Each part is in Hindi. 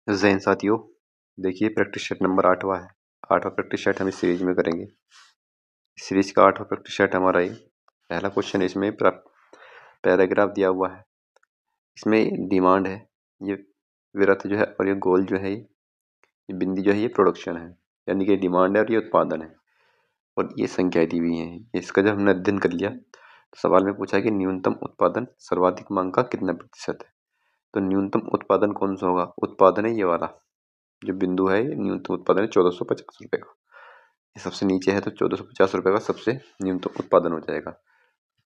जैन साथियों, देखिए प्रैक्टिस सेट नंबर 8वां है। 8वां प्रैक्टिस सेट हम इस सीरीज में करेंगे। सीरीज का 8वां प्रैक्टिस सेट हमारा ये पहला क्वेश्चन। इसमें पैराग्राफ दिया हुआ है। इसमें डिमांड है, ये विरत जो है, और ये गोल जो है, ये बिंदी जो है, ये प्रोडक्शन है। यानी कि डिमांड है और ये उत्पादन है, और ये संख्या दी हुई है। इसका जब हमने अध्ययन कर लिया तो सवाल में पूछा कि न्यूनतम उत्पादन सर्वाधिक मांग का कितना प्रतिशत है। तो न्यूनतम उत्पादन कौन सा होगा? उत्पादन है ये वाला जो बिंदु है, ये न्यूनतम उत्पादन है 1450 रुपये का। ये सबसे नीचे है तो 1450 रुपये का सबसे न्यूनतम उत्पादन हो जाएगा।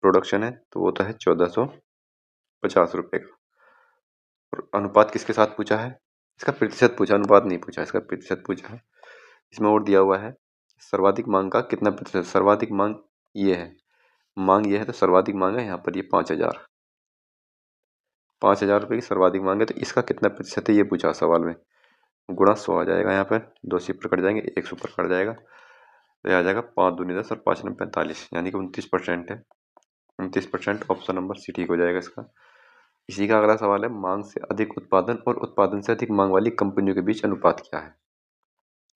प्रोडक्शन है तो वो तो है 1450 रुपये का। और अनुपात किसके साथ पूछा है? इसका प्रतिशत पूछा, अनुपात नहीं पूछा, इसका प्रतिशत पूछा है। इसमें और दिया हुआ है सर्वाधिक मांग का कितना प्रतिशत। सर्वाधिक मांग ये है, मांग ये है तो सर्वाधिक मांग है यहाँ पर, ये 5000 रुपये की सर्वाधिक मांग है। तो इसका कितना प्रतिशत है ये पूछा सवाल में। गुणा 100 आ जाएगा, यहाँ पर 2 सिफर कट जाएंगे, 1 सुपर कट जाएगा, तो यह आ जाएगा 5 दूनी 10 और 5 9 45, यानी कि 29% है। 29% ऑप्शन नंबर सी ठीक हो जाएगा इसका। इसी का अगला सवाल है, मांग से अधिक उत्पादन और उत्पादन से अधिक मांग वाली कंपनियों के बीच अनुपात क्या है।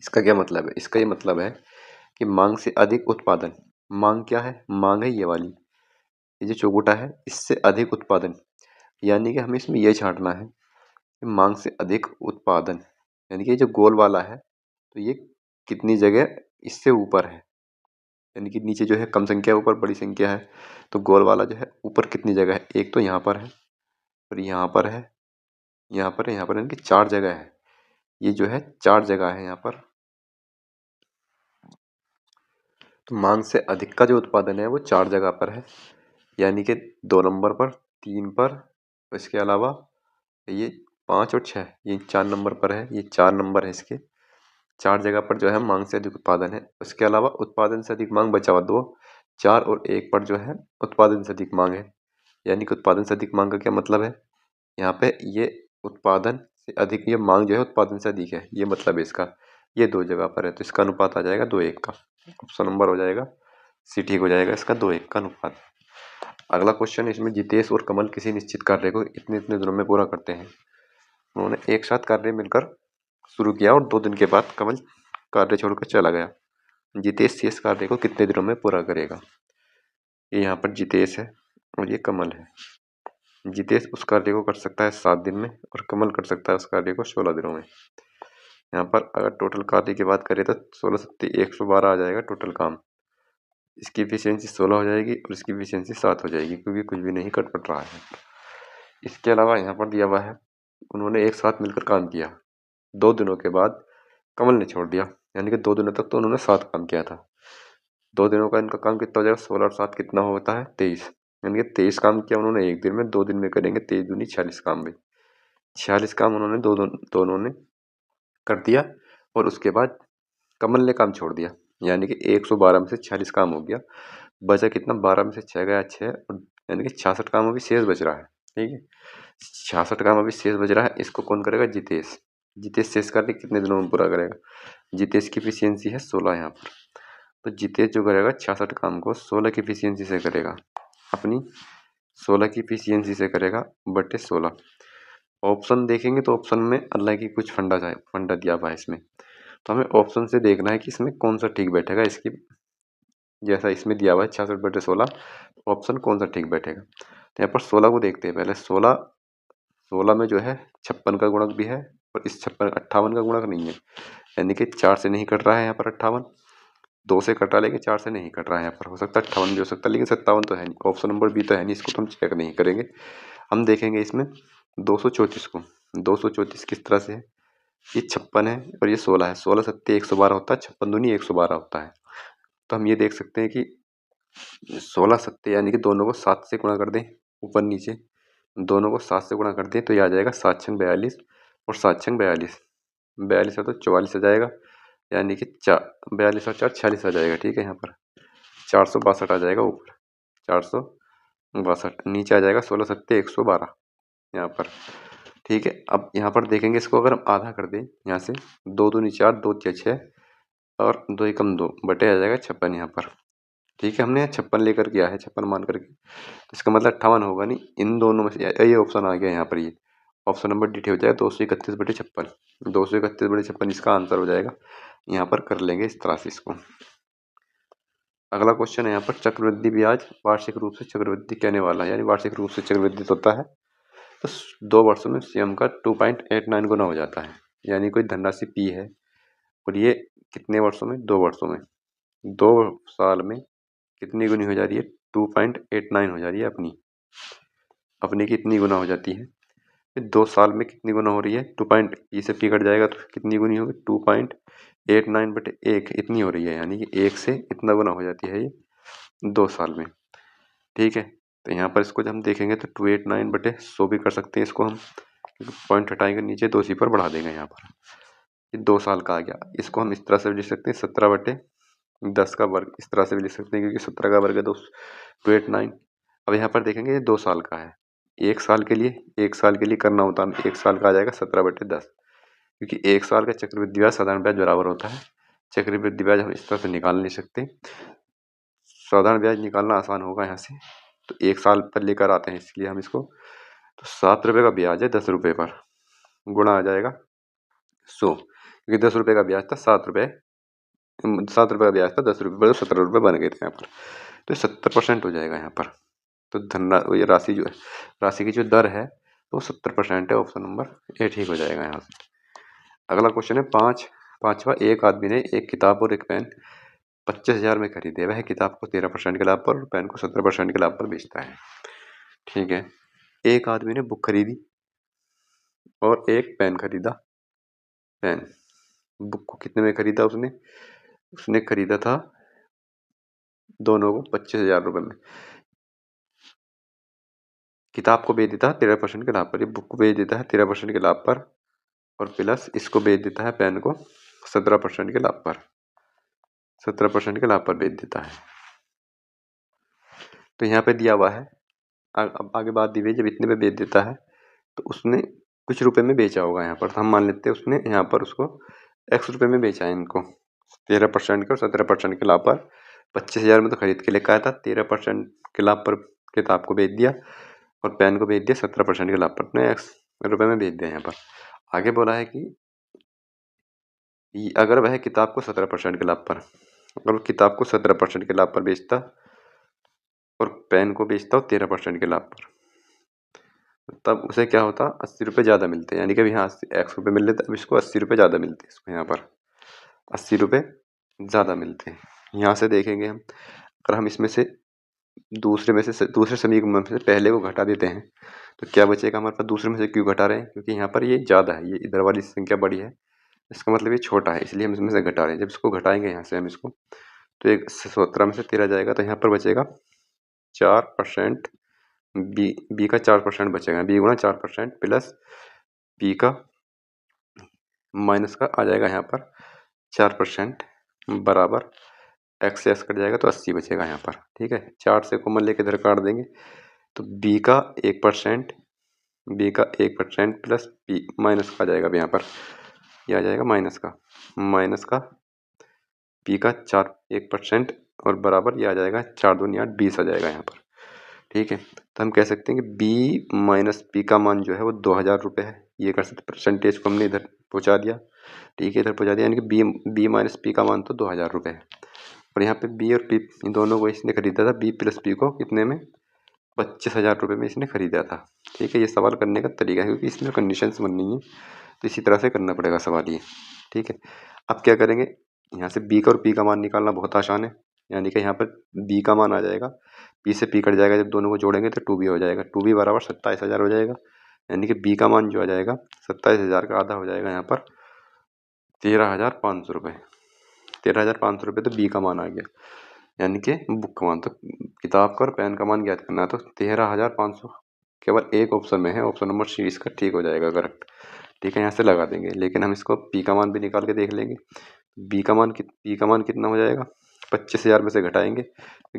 इसका क्या मतलब है? इसका ये मतलब है कि मांग से अधिक उत्पादन, मांग क्या है? मांग है ये वाली, ये जो चौगुटा है, इससे अधिक उत्पादन, यानी कि हमें इसमें ये छांटना है कि मांग से अधिक उत्पादन, यानी कि ये जो गोल वाला है तो ये कितनी जगह इससे ऊपर है। यानी कि नीचे जो है कम संख्या, ऊपर बड़ी संख्या है, तो गोल वाला जो है ऊपर कितनी जगह है? एक तो यहाँ पर है, और यहाँ पर है, यहाँ पर है, यहाँ पर, यानी कि 4 जगह है। ये जो है 4 जगह है यहाँ पर। तो मांग से अधिक का जो उत्पादन है वो 4 जगह पर है, यानी कि 2 नंबर पर, 3 पर, इसके अलावा ये 5 और 6, ये 4 नंबर पर है, ये 4 नंबर है इसके। 4 जगह पर जो है मांग से अधिक उत्पादन है। उसके अलावा उत्पादन से अधिक मांग बचा हुआ 2, 4 और 1 पर जो है उत्पादन से अधिक मांग है। यानी कि उत्पादन से अधिक मांग का क्या मतलब है? यहाँ पे ये उत्पादन से अधिक, ये मांग जो है उत्पादन से अधिक है, ये मतलब है इसका। ये 2 जगह पर है तो इसका अनुपात आ जाएगा 2:1 का। ऑप्शन नंबर हो जाएगा सी ठीक हो जाएगा इसका, 2:1 का अनुपात। अगला क्वेश्चन है, इसमें जितेश और कमल किसी निश्चित कार्य को इतने इतने दिनों में पूरा करते हैं। उन्होंने एक साथ कार्य मिलकर शुरू किया और 2 दिन के बाद कमल कार्य छोड़कर चला गया। जितेश इस कार्य को कितने दिनों में पूरा करेगा? ये यहाँ पर जितेश है और ये कमल है। जितेश उस कार्य को कर सकता है 7 दिन में, और कमल कर सकता है उस कार्य को 16 दिनों में। यहाँ पर अगर टोटल कार्य की बात करें तो 16 सत्ती 112 आ जाएगा टोटल काम। इसकी एफिशिएंसी 16 हो जाएगी और इसकी एफिशिएंसी 7 हो जाएगी, क्योंकि कुछ भी नहीं कट रहा है। इसके अलावा यहाँ पर दिया हुआ है, उन्होंने एक साथ मिलकर काम किया, 2 दिनों के बाद कमल ने छोड़ दिया, यानी कि 2 दिनों तक तो उन्होंने 7 काम किया था। 2 दिनों का इनका काम कितना हो जाएगा? 16 और 7 कितना होता है? 23, यानी कि 23 काम किया उन्होंने एक दिन में, 2 दिन में करेंगे 23 दूनी 46 काम भी। 46 काम उन्होंने दोनों ने कर दिया, और उसके बाद कमल ने काम छोड़ दिया, यानी कि 112 में से 46 काम हो गया। बचा कितना? 12 में से 6 गया 6, यानी कि 66 काम अभी शेष बच रहा है। ठीक है, 66 काम अभी शेष बच रहा है। इसको कौन करेगा? जितेश। जितेश शेष कार्य कितने दिनों में पूरा करेगा? जितेश की एफिशिएंसी है 16 यहाँ पर, तो जितेश जो करेगा 66 काम को 16 की एफिशिएंसी से करेगा, अपनी 16 की एफिशिएंसी से करेगा बटे 16। ऑप्शन देखेंगे तो ऑप्शन में अल्लाह की कुछ फंडा दिया हुआ है इसमें, तो हमें ऑप्शन से देखना है कि इसमें कौन सा ठीक बैठेगा। इसकी जैसा इसमें दिया हुआ है 66/16, ऑप्शन कौन सा ठीक बैठेगा। तो यहाँ पर 16 को देखते हैं पहले। 16 में जो है 56 का गुणक भी है, और इस 58 का गुणक नहीं है, यानी कि 4 से नहीं कट रहा है यहाँ पर 58, 2 से कटा, लेकिन 4 से नहीं कट रहा है यहाँ पर। हो सकता है 58 भी हो सकता है, लेकिन 57 तो है नहीं। ऑप्शन नंबर बी तो है नहीं, इसको तो हम चेक नहीं करेंगे। हम देखेंगे इसमें 234 को। 234 किस तरह से है? ये 56 है और ये 16 है। 16 सत्ते 112 होता है, 56 दूनी 112 होता है। तो हम ये देख सकते हैं कि 16 सत्ते, यानी कि दोनों को 7 से गुणा कर दें, ऊपर नीचे दोनों को 7 से गुणा कर दें, तो ये आ जाएगा 7 छंग 42 और 7 छंग 42, 42 है तो 44 आ जाएगा, यानी कि 42 और 4 46 आ जाएगा। ठीक है, यहाँ पर 462 आ जाएगा ऊपर, 462 नीचे आ जाएगा 16 सत्ते 112 यहाँ पर। ठीक है, अब यहाँ पर देखेंगे इसको अगर हम आधा कर दें यहाँ से, 2 दूनी 4, 2 6 6 और 2 एकम 2 बटे आ जाएगा 56 यहाँ पर। ठीक है, हमने 56 लेकर किया है, 56 मान करके, तो इसका मतलब 58 होगा नहीं। इन दोनों में से ये ऑप्शन आ गया यहाँ पर, ये ऑप्शन नंबर डी ठीक हो जाएगा 231/56। 231/56 इसका आंसर हो जाएगा। यहाँ पर कर लेंगे इस तरह से इसको। अगला क्वेश्चन है यहाँ पर चक्रवृद्धि ब्याज वार्षिक रूप से चक्रवृद्धि कहने वाला है, यानी वार्षिक रूप से चक्रवृद्धि होता है तो 2 वर्षों में स्वयं का 2.89 गुना हो जाता है। यानी कोई धनराशि पी है और ये कितने वर्षों में, 2 वर्षों में, 2 साल में कितनी गुनी हो जा रही है, 2.89 हो जा रही है अपनी कितनी गुना हो जाती है, 2 साल में कितनी गुना हो रही है, 2 पॉइंट ई से पी कट जाएगा तो कितनी गुनी होगी, 2.89/1 इतनी हो रही है, यानी कि 1 से इतना गुना हो जाती है ये 2 साल में। ठीक है, तो यहाँ पर इसको जब हम देखेंगे तो 289/100 भी कर सकते हैं इसको हम, पॉइंट हटाएंगे नीचे 2 सी पर बढ़ा देंगे यहाँ पर, ये 2 साल का आ गया। इसको हम इस तरह से भी लिख सकते हैं 17/10 का वर्ग, इस तरह से भी लिख सकते हैं क्योंकि 17 का वर्ग है 289। अब यहाँ पर देखेंगे ये 2 साल का है, 1 साल के लिए करना होता है, 1 साल का आ जाएगा 17/10, क्योंकि 1 साल का चक्रवृद्धि ब्याज साधारण ब्याज बराबर होता है। चक्रवृद्धि ब्याज हम इस तरह से निकाल नहीं सकते, साधारण ब्याज निकालना आसान होगा यहाँ से, तो 1 साल पर लेकर आते हैं, इसलिए हम इसको, तो 7 रुपये का ब्याज है 10 रुपये पर, गुणा आ जाएगा 100, क्योंकि 10 रुपये का ब्याज था, 7 रुपये का ब्याज था, 10 रुपये पर 17 रुपये बन गए थे यहाँ पर, तो 70% हो जाएगा यहाँ पर। तो ये राशि की जो दर है वो 70% है, ऑप्शन नंबर ए ठीक हो जाएगा यहाँ से। अगला क्वेश्चन है पांचवा, एक आदमी ने एक किताब और एक पेन 25,000 में खरीदे, वह किताब को 13% के लाभ पर और पेन को 17% के लाभ पर बेचता है। ठीक है, एक आदमी ने बुक खरीदी और एक पेन खरीदा। बुक को कितने में खरीदा उसने खरीदा था दोनों को 25,000 रुपये में, किताब को बेच देता है 13% के लाभ पर, ये बुक को बेच देता है 13% के लाभ पर और प्लस इसको बेच देता है पेन को 17% के लाभ पर, 17% के लाभ पर बेच देता है। तो यहाँ पे दिया हुआ है, अब आगे बात दी हुई, जब इतने पे बेच देता है तो उसने कुछ रुपए में बेचा होगा यहाँ पर, तो हम मान लेते हैं उसने यहाँ पर उसको x रुपये में बेचा है इनको, 13% के और 17% के लाभ पर। 25,000 में तो खरीद के लेकर आया था, 13% के लाभ पर किताब को बेच दिया और पेन को बेच दिया 17% के लाभ पर, अपने x रुपये में बेच दिया। यहाँ पर आगे बोला है कि अगर वह किताब को 17% के लाभ पर, अगर वो किताब को 17% के लाभ पर बेचता और पेन को बेचता हो 13% के लाभ पर, तब उसे क्या होता, 80 रुपये ज़्यादा मिलते हैं, यानी कि अभी यहाँ 100 रुपये मिल रहे थे, अब इसको 80 रुपये ज़्यादा मिलते हैं, इसको यहाँ पर 80 रुपये ज़्यादा मिलते हैं। यहाँ से देखेंगे हम, अगर हम इसमें से दूसरे समीकरण में से पहले को घटा देते हैं तो क्या बचेगा हमारे पास, दूसरे में से क्यों घटा रहे हैं, क्योंकि यहाँ पर ये ज़्यादा है, ये इधर वाली संख्या बड़ी है, इसका मतलब ये छोटा है, इसलिए हम इसमें से घटा रहे हैं। जब इसको घटाएंगे यहाँ से हम इसको, तो एक 17 में से 13 जाएगा, तो यहाँ पर बचेगा 4%, बी का 4% बचेगा, बी गुणा 4% प्लस बी का माइनस का आ जाएगा यहाँ पर 4% बराबर एक्स से एक्स कट जाएगा तो 80 बचेगा यहाँ पर। ठीक है, 4 से कॉमन लेके इधर काट देंगे तो बी का 1% प्लस बी माइनस का आ जाएगा, अब यहाँ पर ये आ जाएगा माइनस का बी का 1% और बराबर ये आ जाएगा 4 दूनी 8, 20 आ जाएगा यहाँ पर। ठीक है, तो हम कह सकते हैं कि बी माइनस पी का मान जो है वो 2,000 रुपये है, ये कर सकते, परसेंटेज को हमने इधर पहुँचा दिया। ठीक है, इधर पहुँचा दिया, यानी कि बी माइनस पी का मान तो 2,000 रुपये है और यहाँ पे बी और पी इन दोनों को इसने खरीदा था, बी प्लस पी को कितने में, 25,000 रुपये में इसने खरीदा था। ठीक है, ये सवाल करने का तरीका है, क्योंकि इसमें कंडीशंस बननी है तो इसी तरह से करना पड़ेगा सवाल ये। ठीक है, अब क्या करेंगे, यहाँ से बी का और पी का मान निकालना बहुत आसान है, यानी कि यहाँ पर बी का मान आ जाएगा, पी से पी कट जाएगा, जब दोनों को जोड़ेंगे तो 2b हो जाएगा, 2b बराबर 27,000 हो जाएगा, यानी कि बी का मान जो आ जाएगा 27,000 का आधा हो जाएगा यहाँ पर 13,500 रुपये। 13,500 रुपये तो बी का मान आ गया, यानी कि बुक का मान, तो किताब का और पेन का मान ज्ञात करना है, तो 13,500 केवल एक ऑप्शन में है, ऑप्शन नंबर सी इसका ठीक हो जाएगा करेक्ट। ठीक है, यहाँ से लगा देंगे, लेकिन हम इसको पी का मान भी निकाल के देख लेंगे। पी का मान कितना हो जाएगा, 25,000 में से घटाएंगे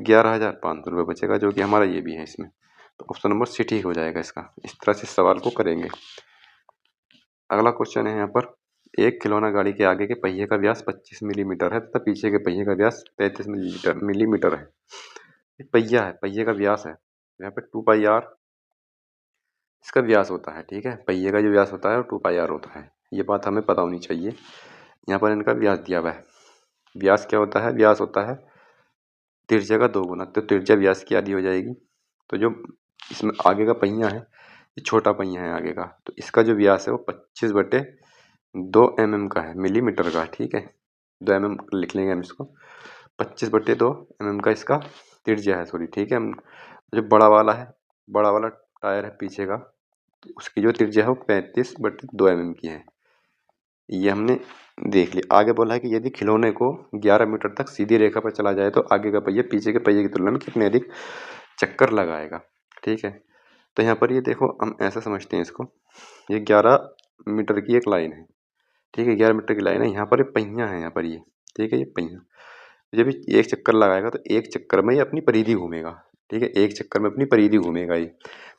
11,500 रुपये बचेगा, जो कि हमारा ये भी है इसमें, तो ऑप्शन नंबर सी ठीक हो जाएगा इसका। इस तरह से सवाल को करेंगे। अगला क्वेश्चन है यहाँ पर, एक खिलौना गाड़ी के आगे के पहिए का व्यास 25 मिलीमीटर है तथा पीछे के पहिए का व्यास 35 मिलीमीटर है। पहिया है, पहिए का व्यास है, यहाँ पे 2 पाई आर इसका व्यास होता है। ठीक है, पहिए का जो व्यास होता है वो 2πr होता है। ये बात हमें पता होनी चाहिए। यहाँ पर इनका व्यास दिया हुआ है। व्यास क्या होता है? व्यास होता है त्रिज्या का 2 गुना, तो त्रिज्या व्यास की आधी हो जाएगी। तो जो इसमें आगे का पहिया है, ये छोटा पहिया है आगे का, तो इसका जो व्यास है वो 25/2 mm का है, मिलीमीटर का। ठीक है, 2 mm लिख लेंगे हम इसको। 25/2 mm का इसका त्रिज्या है, सॉरी। ठीक है, जो बड़ा वाला है, बड़ा वाला टायर है पीछे का, तो उसकी जो त्रिज्या है वो 35/2 mm की है। ये हमने देख लिया। आगे बोला है कि यदि खिलौने को 11 मीटर तक सीधी रेखा पर चला जाए तो आगे का पहिया पीछे के पहिए की तुलना में कितने अधिक चक्कर लगाएगा। ठीक है, तो यहाँ पर ये देखो, हम ऐसा समझते हैं इसको, ये 11 मीटर की एक लाइन है। ठीक है, 11 मीटर की लाइन है, यहाँ पर ये पहिया है, यहाँ पर ये। ठीक है, ये पहिया जब ये एक चक्कर लगाएगा तो एक चक्कर में ये अपनी परिधि घूमेगा। ठीक है, एक चक्कर में अपनी परिधि घूमेगा ये।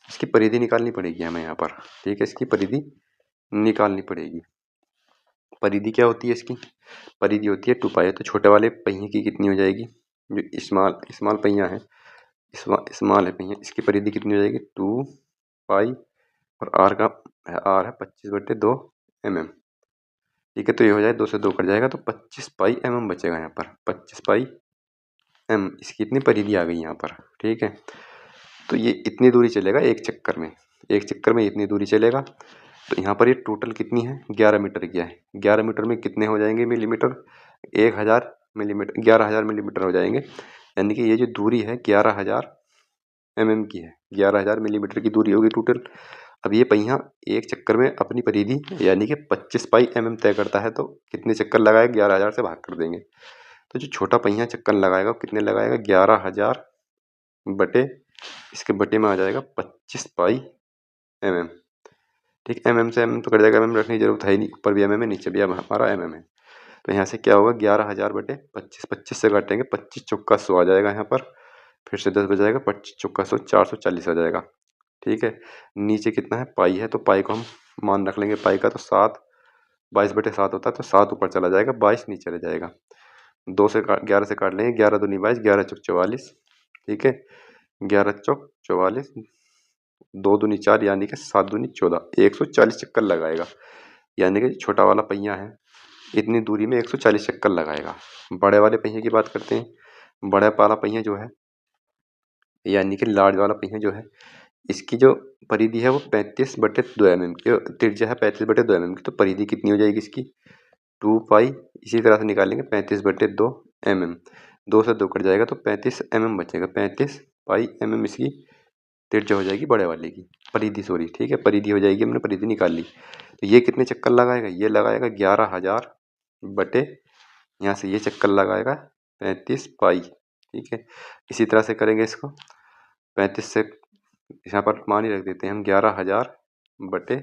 इसकी परिधि निकालनी पड़ेगी हमें यहाँ पर। ठीक है, इसकी परिधि निकालनी पड़ेगी। परिधि क्या होती है इसकी? परिधि होती है 2π। तो छोटे वाले पहिए की कितनी हो जाएगी? जो स्मॉल पहिया है, स्मॉल है पहिया, इसकी परिधि कितनी हो जाएगी? 2π, और आर है 25/2 mm। ठीक है, तो ये हो जाए 2 से 2 कट जाएगा, तो 25π mm बचेगा यहाँ पर। 25π mm इसकी इतनी परिधि आ गई यहाँ पर। ठीक है, तो ये इतनी दूरी चलेगा एक चक्कर में। एक चक्कर में इतनी दूरी चलेगा। तो यहाँ पर ये टोटल कितनी है? 11 मीटर की है। 11 मीटर में कितने हो जाएंगे मिलीमीटर? 1000 मिलीमीटर, 11,000 मिलीमीटर हो जाएंगे। यानी कि ये जो दूरी है 11,000 mm की है, 11,000 मिलीमीटर की दूरी होगी टोटल। अब ये पहिया एक चक्कर में अपनी परिधि यानी कि 25π mm तय करता है, तो कितने चक्कर लगाएगा? 11,000 से भाग कर देंगे। तो जो छोटा पहिया चक्कर लगाएगा वो कितने लगाएगा? 11,000 बटे, इसके बटे में आ जाएगा 25π mm। ठीक, mm से mm तो कट जाएगा, mm रखने की जरूरत है ही नहीं, ऊपर भी mm है नीचे भी हमारा mm है। तो यहाँ से क्या होगा? 11,000 बटे 25, 25 से काटेंगे, 25 चौका 100 आ जाएगा यहाँ पर, फिर से 10 बजाएगा, 25 चौका 100, 440 आ जाएगा। ठीक है, नीचे कितना है? पाई है, तो पाई को हम मान रख लेंगे। पाई का तो 7, 22/7 होता है, तो 7 ऊपर चला जाएगा, 22 नीचे रह जाएगा। 2 से 11 से काट लेंगे, 11 दूनी 22, 11 चौक 44। ठीक है, 11 चौक 44, 2 दूनी 4, यानी कि 7 दूनी 14, 140 चक्कर लगाएगा। यानी कि छोटा वाला पहिया है, इतनी दूरी में 140 चक्कर लगाएगा। बड़े वाले पहिए की बात करते हैं। बड़ा वाला पहिया जो है, यानी कि लार्ज वाला पहिया जो है, इसकी जो परिधि है वो 35/2 mm की, त्रिज्या है 35/2 mm की। तो परिधि कितनी हो जाएगी इसकी? 2π। इसी तरह से निकालेंगे 35/2 mm, 2 से 2 कट जाएगा, तो 35 mm बचेगा। 35π mm इसकी त्रिज्या हो जाएगी बड़े वाले की, परिधि सॉरी। ठीक है, परिधि हो जाएगी, हमने परिधि निकाल ली। तो ये कितने चक्कर लगाएगा? ये लगाएगा 11,000 बटे, यहाँ से ये चक्कर लगाएगा 35π। ठीक है, इसी तरह से करेंगे इसको। 35 से यहाँ पर मान ही रख देते हैं हम, 11,000 बटे,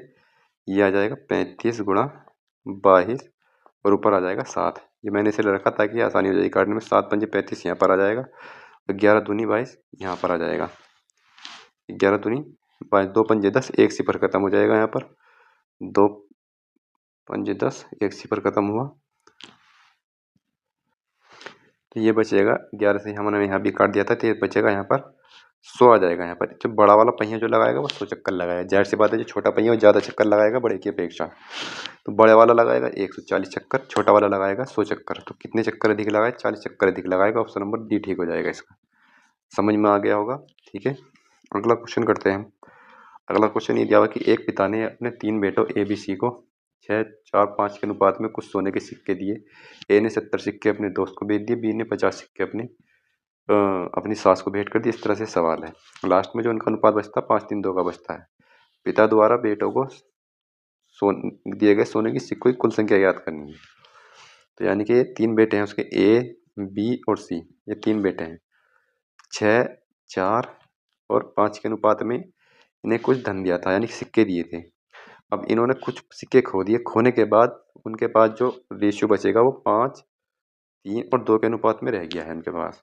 ये आ जाएगा 35 गुणा 22, और ऊपर आ जाएगा 7। ये मैंने इसे रखा ताकि आसानी हो जाएगी काटने में। 7 पंजे 35 यहाँ पर आ जाएगा, और 11 दूनी 22 यहाँ पर आ जाएगा। 11 दूनी 22, 2 पंजे 10, एक सिफर खत्म हो जाएगा यहाँ पर। 2 पंजे 10, एक सिफर खत्म हुआ, तो ये बचेगा 11 से हमने यहाँ भी काट दिया था, तो ये बचेगा यहाँ पर 100 आ जाएगा। यहाँ पर जो बड़ा वाला पहिया जो लगाएगा वो 100 चक्कर लगाएगा। जाहिर सी बात है, जो छोटा पहिया वो ज़्यादा चक्कर लगाएगा बड़े की अपेक्षा। तो बड़े वाला लगाएगा 140 चक्कर, छोटा वाला लगाएगा 100 चक्कर। तो कितने चक्कर अधिक लगाए? 40 चक्कर अधिक लगाएगा। ऑप्शन नंबर डी ठीक हो जाएगा इसका। समझ में आ गया होगा। ठीक है, अगला क्वेश्चन करते हैं हम। अगला क्वेश्चन ये दिया हुआ कि एक पिता ने अपने 3 बेटों ए बी सी को 6, 4, 5 के अनुपात में कुछ सोने के सिक्के दिए। ए ने 70 सिक्के अपने दोस्त को भेज दिए, बी ने 50 सिक्के अपनी सास को भेंट कर दी। इस तरह से सवाल है। लास्ट में जो उनका अनुपात बचता है 5, 3, 2 का बचता है। पिता द्वारा बेटों को दिए गए सोने की सिक्कों की कुल संख्या याद करनी है। तो यानी कि ये 3 बेटे हैं उसके, ए, बी और सी, ये 3 बेटे हैं। 6, 4 और 5 के अनुपात में इन्हें कुछ धन दिया था, यानी सिक्के दिए थे। अब इन्होंने कुछ सिक्के खो दिए। खोने के बाद उनके पास जो रेशियो बचेगा वो 5, 3 और 2 के अनुपात में रह गया है उनके पास।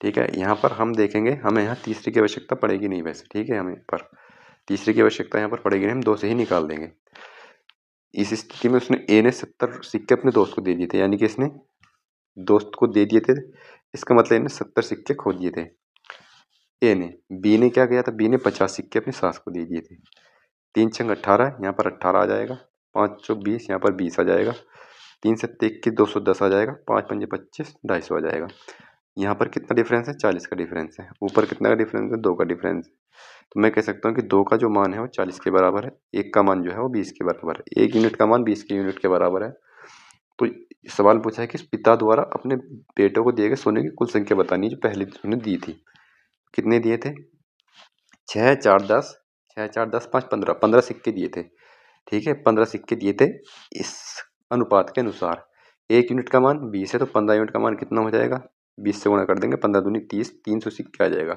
ठीक है, यहाँ पर हम देखेंगे, हमें यहाँ तीसरी की आवश्यकता पड़ेगी नहीं वैसे। ठीक है, हमें पर तीसरी की आवश्यकता यहाँ पर पड़ेगी नहीं, हम 2 से ही निकाल देंगे। इस स्थिति में उसने ए ने 70 सिक्के अपने दोस्त को दे दिए थे, यानी कि इसने दोस्त को दे दिए थे। इसका मतलब इन्हें 70 सिक्के खो दिए थे ए ने। बी ने क्या किया था? बी ने 50 सिक्के अपनी सास को दे दिए थे। 3 छंग 18, यहाँ पर 18 आ जाएगा। 5 चौक 20, यहाँ पर 20 आ जाएगा। 3 सत्ते 21, 210 आ जाएगा। 5 पंजे 25, 250 आ जाएगा। यहाँ पर कितना डिफरेंस है? 40 का डिफरेंस है। ऊपर कितना का डिफरेंस है? 2 का डिफरेंस है। तो मैं कह सकता हूँ कि 2 का जो मान है वो 40 के बराबर है, 1 का मान जो है वो 20 के बराबर है। 1 यूनिट का मान 20 के यूनिट के बराबर है। तो सवाल पूछा है कि पिता द्वारा अपने बेटों को दिए गए सोने की कुल संख्या बतानी है जो पहले उसने दी थी। कितने दिए थे? 6 4 10, 6 4 10 5 15, 15 सिक्के दिए थे। ठीक है, 15 सिक्के दिए थे इस अनुपात के अनुसार। 1 यूनिट का मान 20 है तो 15 यूनिट का मान कितना हो जाएगा? 20 से गुणा कर देंगे, 15 दूनी 30, 300 सिक्के आ जाएगा।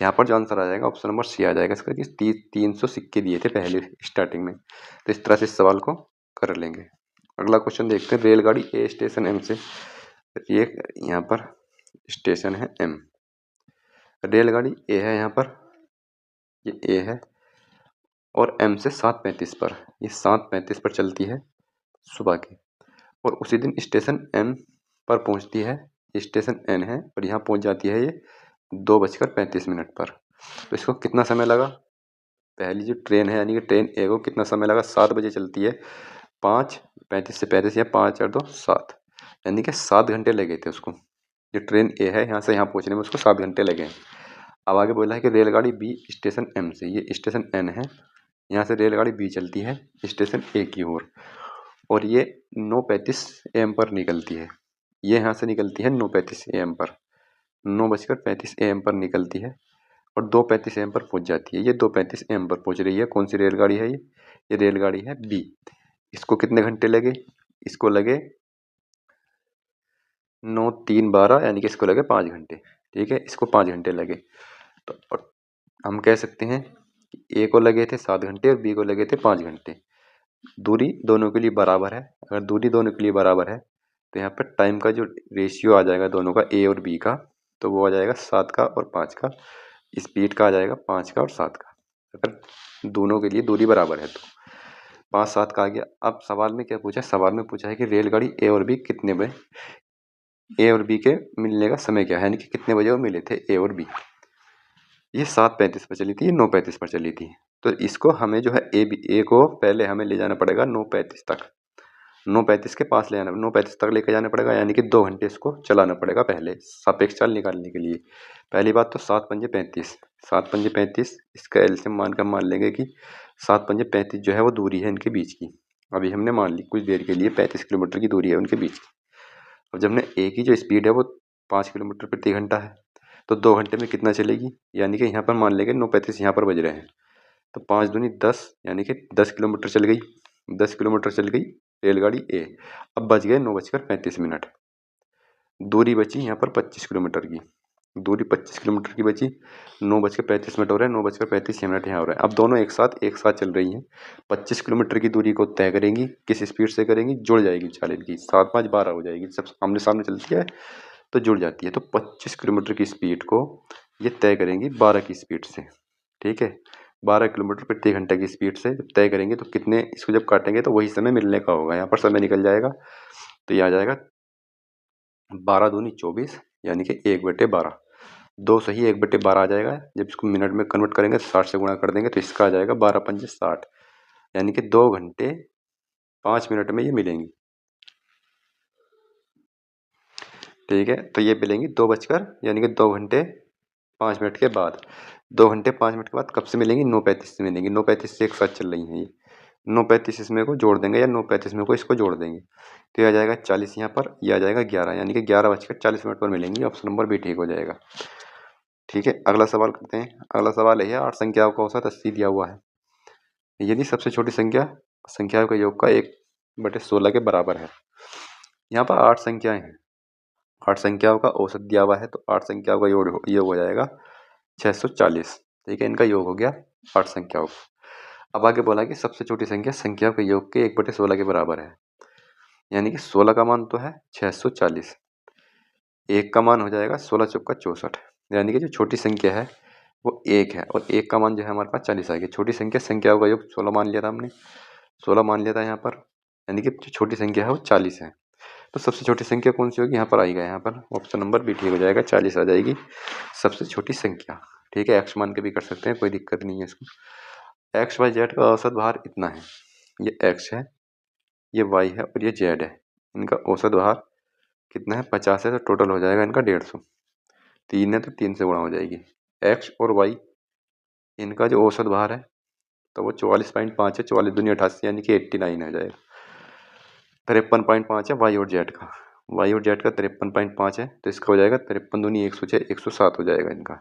यहाँ पर जो आंसर आ जाएगा ऑप्शन नंबर सी आ जाएगा इसका, कि 300 सिक्के दिए थे पहले स्टार्टिंग में। तो इस तरह से इस सवाल को कर लेंगे। अगला क्वेश्चन देखते हैं। रेलगाड़ी ए स्टेशन एम से, ये यहाँ पर स्टेशन है एम, रेलगाड़ी ए है यहाँ पर, ये ए है, और एम से 7:35 पर, ये 7:35 पर चलती है सुबह की, और उसी दिन स्टेशन एम पर पहुंचती है। स्टेशन एन है और यहाँ पहुंच जाती है ये 2:35 पर। तो इसको कितना समय लगा? पहली जो ट्रेन है यानी कि ट्रेन ए को कितना समय लगा? 7 बजे चलती है, 5:35 से 35 या 5 और 2 7, यानी कि 7 घंटे लगे थे उसको। जो ट्रेन ए है यहाँ से यहाँ पहुँचने में उसको 7 घंटे लगे। अब आगे बोला है कि रेलगाड़ी बी स्टेशन एम से, ये स्टेशन एन है, यहाँ से रेलगाड़ी बी चलती है स्टेशन ए की ओर, और ये 9:35 AM पर निकलती है। ये यहाँ से निकलती है 9:35 AM पर, 9:35 AM पर निकलती है और 2:35 AM पर पहुँच जाती है। ये 2:35 AM पर पहुँच रही है। कौन सी रेलगाड़ी है ये रेलगाड़ी है बी। इसको कितने घंटे लगे? इसको लगे 9 3 12, यानी कि इसको लगे 5 घंटे। ठीक है, इसको 5 घंटे लगे। तो और हम कह सकते हैं कि ए को लगे थे 7 घंटे और बी को लगे थे 5 घंटे। दूरी दोनों के लिए बराबर है। अगर दूरी दोनों के लिए बराबर है तो यहाँ पर टाइम का जो रेशियो आ जाएगा दोनों का, ए और बी का, तो वो आ जाएगा 7 का और 5 का। स्पीड का आ जाएगा 5 का और 7 का, अगर दोनों के लिए दूरी बराबर है तो। 5 7 का आ गया। अब सवाल में क्या पूछा है? सवाल में पूछा है कि रेलगाड़ी ए और बी कितने बजे, ए और बी के मिलने का समय क्या है, यानी कि कितने बजे वो मिले थे ए और बी। ये 7:35 पर चली थी, ये 9:35 पर चली थी। तो इसको हमें जो है ए को पहले हमें ले जाना पड़ेगा 9:35 तक, 9:35 के पास ले जाना, 9:35 तक लेके जाना पड़ेगा, यानी कि 2 घंटे इसको चलाना पड़ेगा पहले सापेक्ष चाल निकालने के लिए। पहली बात तो 7 पंजे 35, 7 पंजे 35, इसका एलसीएम मान लेंगे कि 7 पंजे 35 जो है वो दूरी है इनके बीच की। अभी हमने मान ली कुछ देर के लिए 35 किलोमीटर की दूरी है उनके बीच की। अब जब हमने ए की जो स्पीड है वो 5 किलोमीटर प्रति घंटा है, तो 2 घंटे में कितना चलेगी, यानी कि यहाँ पर मान लेंगे 9:35 यहाँ पर बज रहे हैं, तो 5 दूनी 10, यानी कि 10 किलोमीटर चल गई, 10 किलोमीटर चल गई रेलगाड़ी ए। अब बज गए 9:35। दूरी बची यहाँ पर 25 किलोमीटर की, दूरी 25 किलोमीटर की बची। 9:35 हो रहा है, 9:35 यहाँ हो रहा है। अब दोनों एक साथ चल रही हैं। 25 किलोमीटर की दूरी को तय करेंगी, किस स्पीड से करेंगी? जुड़ जाएगी चाल इनकी, 7 5 12 हो जाएगी, सब आमने सामने चलती है तो जुड़ जाती है। तो 25 किलोमीटर की स्पीड को ये तय करेंगी 12 की स्पीड से। ठीक है, 12 किलोमीटर प्रति घंटे की स्पीड से जब तय करेंगे तो कितने, इसको जब काटेंगे तो वही समय मिलने का होगा। यहाँ पर समय निकल जाएगा तो ये आ जाएगा 12 दूनी 24, यानी कि 1/12। 2 सही 1/12 आ जाएगा। जब इसको मिनट में कन्वर्ट करेंगे तो 60 से गुणा कर देंगे तो इसका आ जाएगा 12 पंजे 60, यानी कि 2 घंटे 5 मिनट में ये मिलेंगी। ठीक है, तो ये मिलेंगी 2 बजकर, यानी कि 2 घंटे 5 मिनट के बाद। 2 घंटे 5 मिनट के बाद कब से मिलेंगी? 9:35 से मिलेंगी। 9:35 से एक साथ चल रही हैं ये। 9:35 इसमें को जोड़ देंगे या 9:35 में को इसको जोड़ देंगे तो ये आ जाएगा 40 यहाँ पर, ये आ जाएगा 11, यानी कि 11:40 पर मिलेंगी। ऑप्शन नंबर बी ठीक हो जाएगा। ठीक है, अगला सवाल करते हैं। अगला सवाल है 8 संख्याओं का औसत 80 दिया हुआ है। यदि सबसे छोटी संख्याओं का योग का 1/16 के बराबर है। यहाँ पर 8 संख्याएं हैं, 8 संख्याओं का औसत दिया हुआ है, तो 8 संख्याओं का योग हो जाएगा 640। ठीक है, इनका योग हो गया 8 संख्याओं का। अब आगे बोला कि सबसे छोटी संख्याओं के योग के 1/16 के बराबर है, यानी कि 16 का मान तो है 640, 1 का मान हो जाएगा 16 चौका 64, यानी कि जो छोटी संख्या है वो 1 है और 1 का मान जो है हमारे पास 40 आ गया। छोटी संख्याओं का योग 16 मान लिया था हमने, 16 मान लिया था यहाँ पर, यानी कि जो छोटी संख्या है वो 40 है। तो सबसे छोटी संख्या कौन सी होगी? यहाँ पर आएगा, यहाँ पर ऑप्शन नंबर बी ठीक हो जाएगा, 40 आ जाएगी सबसे छोटी संख्या। ठीक है, एक्स मान के भी कर सकते हैं, कोई दिक्कत नहीं है इसको। एक्स वाई जेड का औसत भार इतना है, ये एक्स है, ये वाई है और ये जेड है। इनका औसत भार कितना है, 50 है, तो टोटल हो जाएगा इनका 150। 3 है तो 3 से गुणा हो जाएगी। एक्स और वाई इनका जो औसत भार है तो वो 44.5 है, 44 दूनी 88 यानी कि 89 हो जाएगा। 53.5 है वाई और जेड का, वाई और जेड का 53.5 है, तो इसका हो जाएगा 53 दूनी 106, 107 हो जाएगा इनका।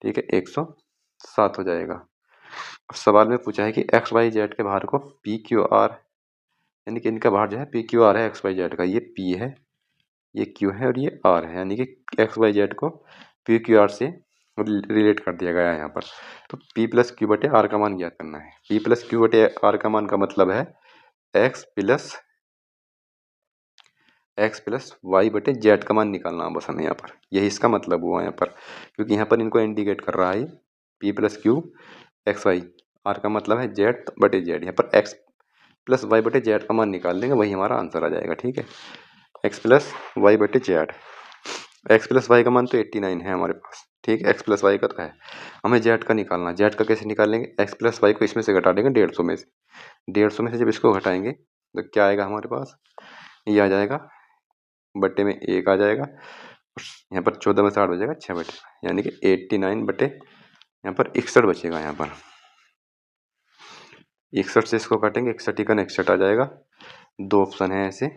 ठीक है, 107 हो जाएगा। अब सवाल में पूछा है कि एक्स वाई जेड के भार को पी क्यू आर, यानी कि इनका भार जो है पी क्यू आर है एक्स वाई जेड का, ये पी है, ये क्यू है और ये आर है, यानी कि एक्स वाई जेड को पी क्यू आर से रिलेट कर दिया गया है यहाँ पर। तो पी प्लस क्यू बटे आर का मान ज्ञात करना है। पी प्लस क्यू बटे आर का मान का मतलब है एक्स प्लस वाई बटे जेड का मान निकालना बस हमें यहाँ पर, यही इसका मतलब हुआ यहाँ पर, क्योंकि यहाँ पर इनको इंडिकेट कर रहा है P plus Q X Y, R का मतलब है जेड बटे जेड, यहाँ पर एक्स प्लस वाई बटे जेड का मान निकाल लेंगे, वही हमारा आंसर आ जाएगा। ठीक है, एक्स प्लस वाई बटे जेड, एक्स प्लस वाई का मान तो 89 है हमारे पास। ठीक है, एक्स प्लस वाई का तो है, हमें जेड का निकालना है। जेड का कैसे निकालेंगे, एक्स प्लस वाई को इसमें से घटा देंगे 150 में से, 150 में से जब इसको घटाएंगे तो क्या आएगा हमारे पास, ये आ जाएगा बट्टे में 1 आ जाएगा, यहाँ पर 14 में से 8 बचेगा 6 बटे, यानी कि 89 बटे यहाँ पर 61 बचेगा। यहाँ पर 61 से इसको काटेंगे, 61 इकन 61 आ जाएगा। 2 ऑप्शन है ऐसे,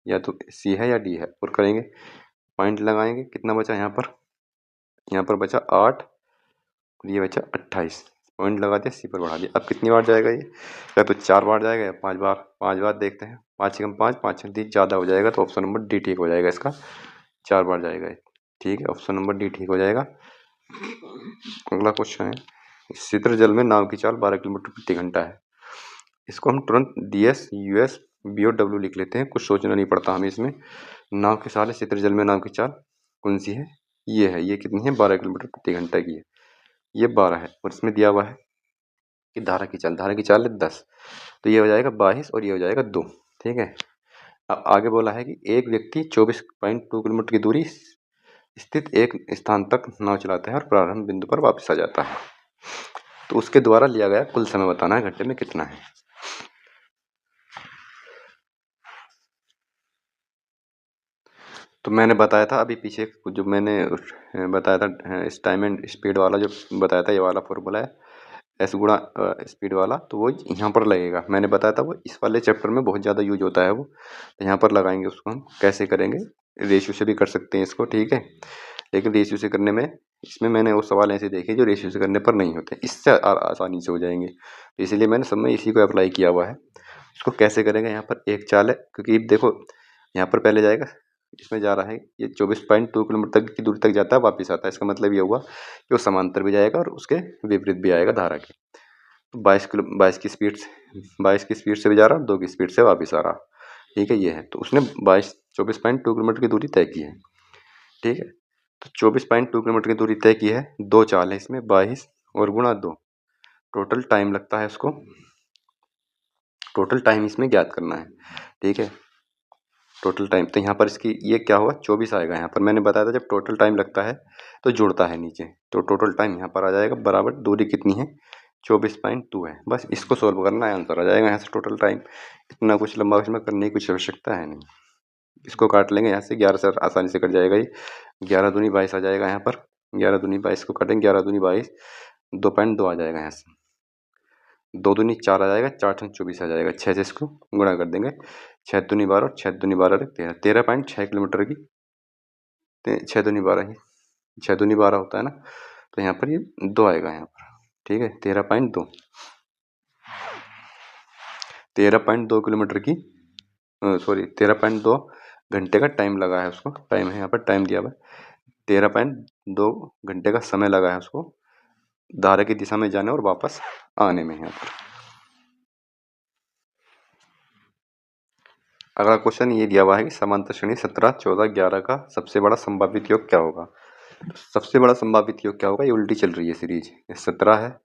या तो सी है या डी है, और करेंगे पॉइंट लगाएंगे, कितना बचा यहाँ पर बचा 8 और ये बचा 28, पॉइंट लगा दिया, सी पर बढ़ा दिया। अब कितनी बार जाएगा ये, या तो 4 बार जाएगा या 5 बार, 5 बार देखते हैं, 5 एकम 5, 5 छक 30 ज़्यादा हो जाएगा, तो ऑप्शन नंबर डी ठीक हो जाएगा इसका, 4 बार जाएगा। ठीक है, ऑप्शन नंबर डी ठीक हो जाएगा। अगला क्वेश्चन है, शीतल जल में नाव की चाल 12 किलोमीटर प्रति घंटा है। इसको हम तुरंत D S U S B O W लिख लेते हैं, कुछ सोचना नहीं पड़ता हमें इसमें। नाव की चाल है, शीतल जल में नाव की चाल कौन सी है, ये है, ये कितनी है 12 किलोमीटर प्रति घंटा की है, ये 12 है, और इसमें दिया हुआ है कि धारा की चाल है 10, तो ये हो जाएगा 22 और ये हो जाएगा 2। ठीक है, अब आगे बोला है कि एक व्यक्ति 24.2 किलोमीटर की दूरी स्थित एक स्थान तक नाव चलाता है और प्रारंभ बिंदु पर वापस आ जाता है, तो उसके द्वारा लिया गया कुल समय बताना है, घंटे में कितना है। तो मैंने बताया था अभी पीछे, जो मैंने बताया था इस टाइम एंड स्पीड वाला जो बताया था, ये वाला फॉर्मूला है एस गुणा स्पीड वाला, तो वो यहाँ पर लगेगा। मैंने बताया था वो इस वाले चैप्टर में बहुत ज़्यादा यूज होता है वो, तो यहाँ पर लगाएंगे उसको। हम कैसे करेंगे, रेशियो से भी कर सकते हैं इसको। ठीक है, लेकिन रेशियो से करने में, इसमें मैंने वो सवाल ऐसे देखे जो रेशियो से करने पर नहीं होते, इससे आसानी से हो जाएंगे, तो इसीलिए मैंने सब में इसी को अप्लाई किया हुआ है। इसको कैसे करेंगे, यहाँ पर एक चाल है, क्योंकि देखो यहाँ पर पहले जाएगा, इसमें जा रहा है, ये 24.2 किलोमीटर तक की दूरी तक जाता है, वापस आता है, इसका मतलब ये हुआ कि वो समांतर भी जाएगा और उसके विपरीत भी आएगा धारा के। तो 22 की स्पीड से, 22 की स्पीड से भी जा रहा, 2 की स्पीड से वापस आ रहा। ठीक है, ये है, तो उसने 24.2 किलोमीटर की दूरी तय की है। ठीक है, तो 24.2 किलोमीटर की दूरी तय की है, 2 चाल है इसमें, 22 और गुणा 2, टोटल टाइम लगता है उसको, टोटल टाइम इसमें ज्ञात करना है। ठीक है, टोटल टाइम, तो यहाँ पर इसकी ये क्या हुआ 24 आएगा। यहाँ पर मैंने बताया था जब टोटल टाइम लगता है तो जुड़ता है नीचे, तो टोटल टाइम यहाँ पर आ जाएगा बराबर, दूरी कितनी है 24.2 है, बस इसको सोल्व करना है, आंसर आ जाएगा यहाँ से टोटल टाइम। इतना कुछ लंबा इसमें करने की कुछ आवश्यकता है नहीं, इसको काट लेंगे यहाँ से, 11 से आसानी से कट जाएगा ये, 11 दूनी 22 आ जाएगा यहाँ पर, 11 दूनी 22 को काटेंगे, 11 दूनी 22, 2.2 आ जाएगा यहाँ से, 2 दूनी 4 आ जाएगा, 4 छक 24 आ जाएगा, 6 से इसको गुणा कर देंगे, 6 दूनी 12 और 6 दूनी 12 13, 13.6 किलोमीटर की, 6 दूनी 12 ही 6 दूनी 12 होता है ना, तो यहाँ पर ये 2 आएगा यहाँ पर। ठीक है, 13.2 किलोमीटर की, सॉरी 13.2 घंटे का टाइम लगा है उसको, टाइम है यहाँ पर, टाइम दिया हुआ है, 13.2 घंटे का समय लगा है उसको धारा की दिशा में जाने और वापस आने में। यहाँ पर अगला क्वेश्चन ये दिया हुआ है कि समांतर श्रेणी 17, 14, 11 का सबसे बड़ा संभावित योग क्या होगा। तो सबसे बड़ा संभावित योग क्या होगा, ये उल्टी चल रही है सीरीज, 17 है,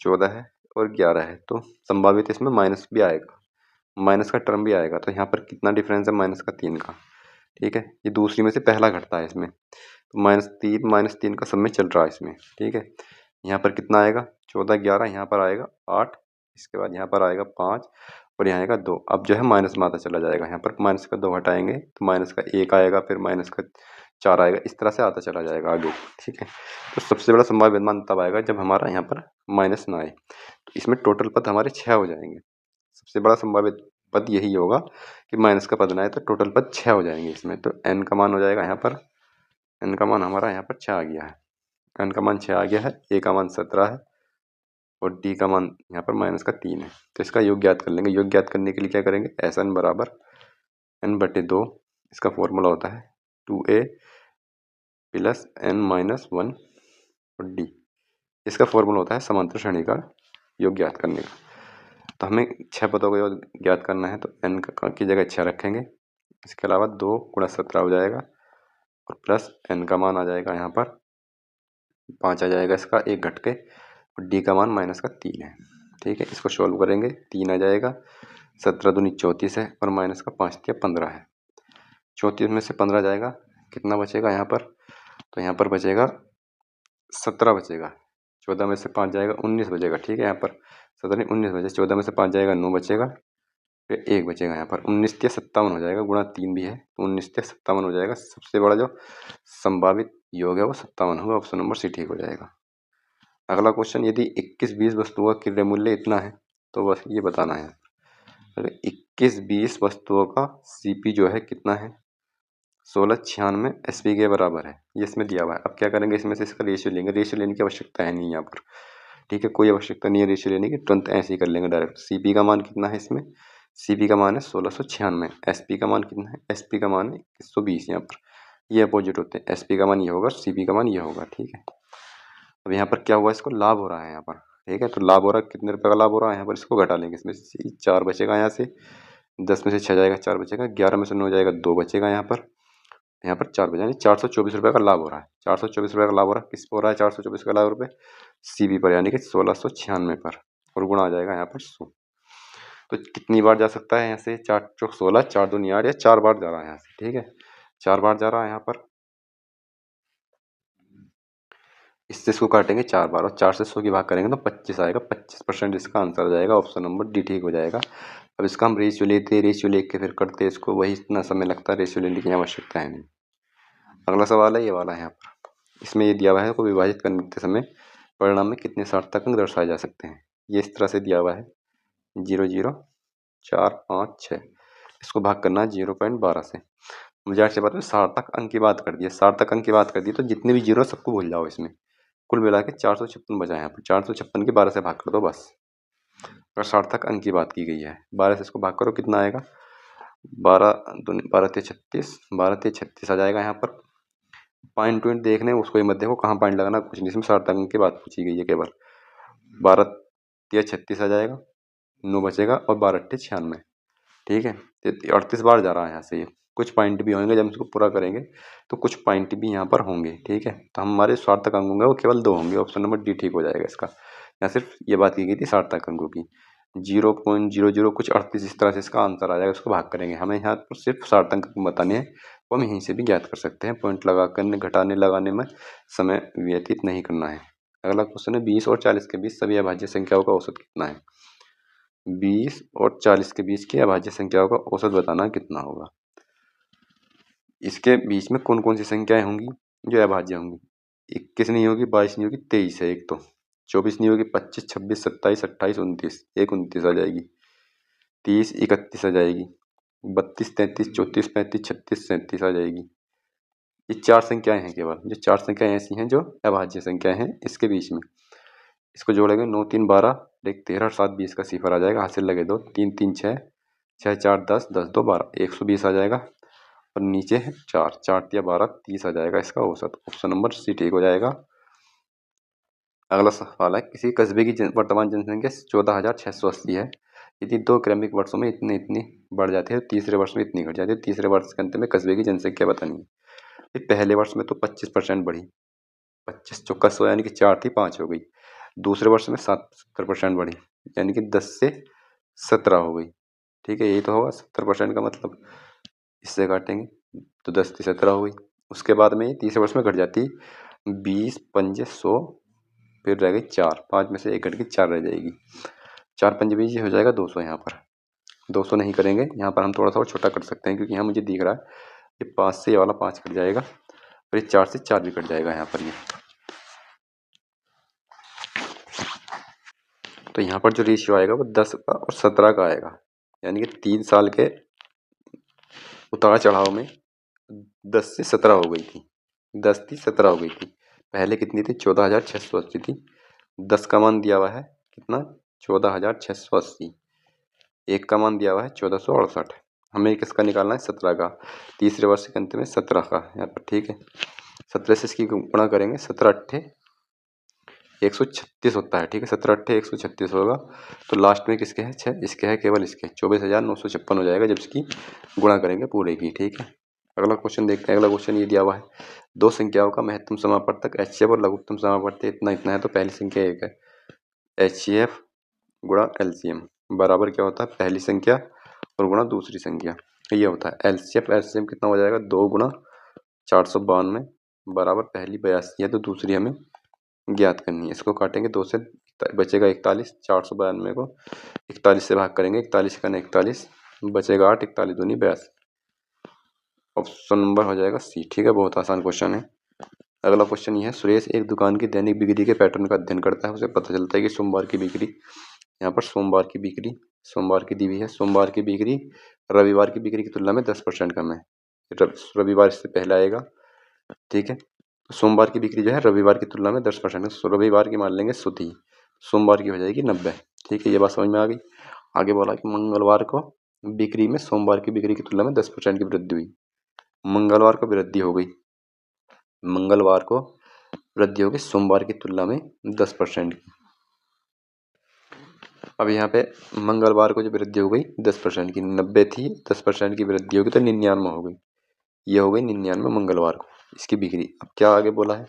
14 है और 11 है, तो संभावित इसमें माइनस भी आएगा, माइनस का टर्म भी आएगा, तो यहाँ पर कितना डिफरेंस है, माइनस का 3 का। ठीक है, ये दूसरी में से पहला घटता है इसमें, तो -3 -3 का सब में चल रहा है इसमें। ठीक है, यहाँ पर कितना आएगा 14 11, यहाँ पर आएगा 8, इसके बाद यहाँ पर आएगा 5 और यहाँ आएगा 2। अब जो है माइनस में आता चला जाएगा, यहाँ पर माइनस का 2 हटाएंगे तो माइनस का 1 आएगा, फिर माइनस का 4 आएगा, इस तरह से आता चला जाएगा आगे। ठीक है, तो सबसे बड़ा संभावित मान तब आएगा जब हमारा यहाँ पर माइनस ना आए। तो इसमें टोटल पद हमारे 6 हो जाएंगे। सबसे बड़ा संभावित पद यही होगा कि माइनस का पद ना आए, तो टोटल पद 6 हो जाएंगे इसमें। तो n का मान हो जाएगा यहाँ पर, n का मान हमारा यहाँ पर 6 आ गया है, n का मान 6 आ गया है, a का मान 17 है और d का मान यहाँ पर माइनस का 3 है। तो इसका योग ज्ञात कर लेंगे। योग ज्ञात करने के लिए क्या करेंगे, Sn बराबर n/2, इसका फॉर्मूला होता है 2a प्लस n माइनस 1 और d, इसका फॉर्मूला होता है समांतर श्रेणी का योग ज्ञात करने का। तो हमें 6 पदों का योग ज्ञात करना है, तो n की जगह 6 रखेंगे, इसके अलावा 2 गुणा 17 हो जाएगा और प्लस n का मान आ जाएगा यहाँ पर 5 आ जाएगा, इसका 1 घट के, और d का मान माइनस का 3 है। ठीक है, इसको सॉल्व करेंगे, 3 आ जाएगा, 17 दूनी 34 है और माइनस का 5 दिया 15 है। 34 में से 15 जाएगा, कितना बचेगा यहाँ पर, तो यहाँ पर बचेगा 17 बचेगा, 14 में से 5 जाएगा 19 बचेगा। ठीक है, यहाँ पर 17 नहीं 19 बचे, 14 में से 5 जाएगा 9 बचेगा, फिर 1 बचेगा, यहाँ पर 19 या 57 हो जाएगा, गुणा 3 भी है तो 19 या 57 हो जाएगा। सबसे बड़ा जो संभावित योग है वो 57 होगा, ऑप्शन नंबर सी ठीक हो जाएगा। अगला क्वेश्चन, यदि 21-20 वस्तुओं का क्रय मूल्य इतना है तो बस ये बताना है। अगर 21-20 वस्तुओं का सीपी जो है कितना है 1696 एसपी के बराबर है, ये इसमें दिया हुआ है। अब क्या करेंगे, इसमें से इसका रेशियो लेंगे, रेशियो लेने की आवश्यकता है नहीं यहाँ पर। ठीक है, कोई आवश्यकता नहीं है रेशियो लेने की, तुरंत ऐसे ही कर लेंगे डायरेक्ट। सीपी का मान कितना है इसमें, सीपी का मान है 1696, एसपी का मान कितना है, एसपी का मान है 2120, यहाँ पर ये अपोजिट होते हैं, एसपी का मान ये होगा, सीपी का मान ये होगा। ठीक है, अब यहाँ पर क्या हुआ, इसको लाभ हो रहा है यहाँ पर। ठीक है, तो लाभ हो रहा है, कितने रुपए का लाभ हो रहा है, यहाँ पर इसको घटा लेंगे, इसमें 4 बचेगा, यहाँ से 10 में से 6 जाएगा 4 बचेगा, 11 में से 9 जाएगा 2 बचेगा, यहाँ पर 4 बचे, यानी 424 रुपये का लाभ हो रहा है। 424 रुपये का लाभ हो रहा है, किस पर हो रहा है 424 का लाभ रुपये, सीबी पर, यानी कि 1696 पर, और गुणा आ जाएगा यहाँ पर 100। तो कितनी बार जा सकता है यहाँ से, 4 चौक 16, 4 दूनी 8, या 4 बार जा रहा है यहाँ से। ठीक है, 4 बार जा रहा है यहाँ पर, इससे इसको काटेंगे 4 बार और 4 से 100 की भाग करेंगे तो 25 आएगा, 25% इसका आंसर आ जाएगा, ऑप्शन नंबर डी ठीक हो जाएगा। अब इसका हम रेशियो लेते हैं, रेशियो लेके फिर करते हैं इसको, वही इतना समय लगता है, रेशियो लेने की आवश्यकता है नहीं। अगला सवाल है ये वाला, यहाँ पर इसमें ये दिया हुआ है को विभाजित करते समय परिणाम में कितने सार्थक अंक दर्शाए जा सकते हैं, ये इस तरह से दिया हुआ है 0 0 4 5 6, इसको भाग करना है 0.12 से। मुझे से बात में सार्थक अंक की बात कर दी है, सार्थक अंक की बात कर दी तो जितने भी जीरो सबको भूल जाओ इसमें, कुल मिला के 456 बचा है यहाँ पर, 456 के 12 से भाग कर दो बस। अगर सार्थक अंक की बात की गई है, 12 से इसको भाग करो, कितना आएगा 12 12 36, 12 36 आ जाएगा। यहाँ पर पॉइंट टू देखने उसको ही मत देखो कहाँ पॉइंट लगाना, कुछ नहीं, इसमें सार्थक अंक की बात पूछी गई है केवल। 12 36 आ जाएगा, 9 बचेगा और 12 96। ठीक है, 38 बार जा रहा है यहाँ से, ये कुछ पॉइंट भी होंगे, जब इसको पूरा करेंगे तो कुछ पॉइंट भी यहाँ पर होंगे। ठीक है, तो हमारे सार्थक अंक होंगे वो केवल 2 होंगे, ऑप्शन नंबर डी ठीक हो जाएगा इसका। यहाँ सिर्फ ये बात की गई थी सार्थक अंकों की, 0.00 कुछ 38 इस तरह से इसका आंसर आ जाएगा, उसको भाग करेंगे। हमें यहाँ पर सिर्फ सार्थक अंक बताने हैं, वो हम यहीं से भी ज्ञात कर सकते हैं, पॉइंट लगा करने घटाने लगाने में समय व्यतीत नहीं करना है। अगला क्वेश्चन है 20 और 40 के बीच सभी अभाज्य संख्याओं का औसत कितना है। 20 और 40 के बीच की अभाज्य संख्याओं का औसत बताना कितना होगा। इसके बीच में कौन कौन सी संख्याएं होंगी जो अभाज्य होंगी, 21 नहीं होगी, 22 नहीं होगी, 23 है एक, तो 24 नहीं होगी, 25 26 27 28 29, एक 29 आ जाएगी, 30 31 आ जाएगी, 32 33 34 35 36 37 आ जाएगी। ये 4 संख्याएं हैं केवल, जो 4 संख्याएं ऐसी हैं जो अभाज्य संख्याएं हैं इसके बीच में। इसको जोड़ेंगे 9 3 12, 1 13 7 20 का सिफर आ जाएगा, हासिल लगे 2, 3 3 6 6 4 10 10 2 12, 120 आ जाएगा, और नीचे है 4 4 या 12 30 आ जाएगा इसका औसत, ऑप्शन नंबर सी ठीक हो जाएगा। अगला सवाल है, किसी कस्बे की वर्तमान जनसंख्या 14,680 है, यदि 2 क्रमिक वर्षों में इतनी इतनी बढ़ जाती है तो तीसरे वर्ष में इतनी घट जाती है, तीसरे वर्ष के अंत में कस्बे की जनसंख्या बतानी है। पहले वर्ष में तो 25% बढ़ी, 25 चौका 100 यानी कि 4 थी 5 हो गई, दूसरे वर्ष में 70% बढ़ी यानी कि 10 से 17 हो गई। ठीक है, यही तो होगा 70% का मतलब, इससे काटेंगे तो 10 से 17 हो गई। उसके बाद में तीसरे वर्ष में घट जाती 20 पंजे 100 फिर रह गई 4, 5 में से 1 घट के 4 रह जाएगी। 4 पंजे 20 हो जाएगा 200। यहाँ पर 200 नहीं करेंगे, यहाँ पर हम थोड़ा सा और छोटा कर सकते हैं क्योंकि यहाँ मुझे दिख रहा है ये 5 से ये वाला 5 कट जाएगा और ये 4 से 4 भी कट जाएगा यहाँ पर ये। तो यहाँ पर जो रेशियो आएगा वो 10 का और 17 का आएगा, यानी कि 3 साल के उतार चढ़ाव में 10 से 17 हो गई थी, 10 थी 17 हो गई थी। पहले कितनी थी? 14,680 थी। 10 का मान दिया हुआ है कितना? 14,680। 1 का मान दिया हुआ है 1468। हमें किसका निकालना है? 17 का। तीसरे वर्ष के अंत में 17 का यहाँ पर, ठीक है। 17 से इसकी गुणा करेंगे, 17 अट्ठे 136 होता है, ठीक है। 17 अट्ठे 136 होगा तो लास्ट में किसके है? 6, इसके है केवल इसके 24,956 हो जाएगा जब इसकी गुणा करेंगे पूरे की, ठीक है। अगला क्वेश्चन देखते हैं। अगला क्वेश्चन ये दिया हुआ है, दो संख्याओं का महत्तम समापवर्तक HCF और लघुत्तम समापवर्तक इतना इतना है। तो पहली संख्या 1 है, HCF गुणा LCM बराबर क्या होता है? पहली संख्या और गुणा दूसरी संख्या, ये होता है LCF। LCM कितना हो जाएगा? 2 गुणा 492 बराबर पहली 82 है तो दूसरी हमें ज्ञात करनी है। इसको काटेंगे 2 से, बचेगा 41। 492 को 41 से भाग करेंगे, 41 का 41 बचेगा 8, 41 दूनी 82। ऑप्शन नंबर हो जाएगा सी, ठीक है। बहुत आसान क्वेश्चन है। अगला क्वेश्चन ये है, सुरेश एक दुकान की दैनिक बिक्री के पैटर्न का अध्ययन करता है। उसे पता चलता है कि सोमवार की बिक्री, यहाँ पर सोमवार की बिक्री सोमवार की दी हुई है, सोमवार की बिक्री रविवार की बिक्री की तुलना में 10% कम है। रविवार इससे पहले आएगा, ठीक है। तो सोमवार की बिक्री जो है रविवार की तुलना में 10% है। रविवार की मान लेंगे 130, सोमवार की हो जाएगी 90, ठीक है। ये बात समझ में आ गई। आगे बोला कि मंगलवार को बिक्री में सोमवार की बिक्री की तुलना में 10% की वृद्धि हुई। मंगलवार को वृद्धि हो गई, मंगलवार को वृद्धि होगी सोमवार की तुलना में 10% की। अब यहाँ पे मंगलवार को जो वृद्धि हो गई 10% की, 90 थी 10% की वृद्धि होगी तो 99 हो गई। ये हो गई 99 मंगलवार को इसकी बिक्री। अब क्या आगे बोला है,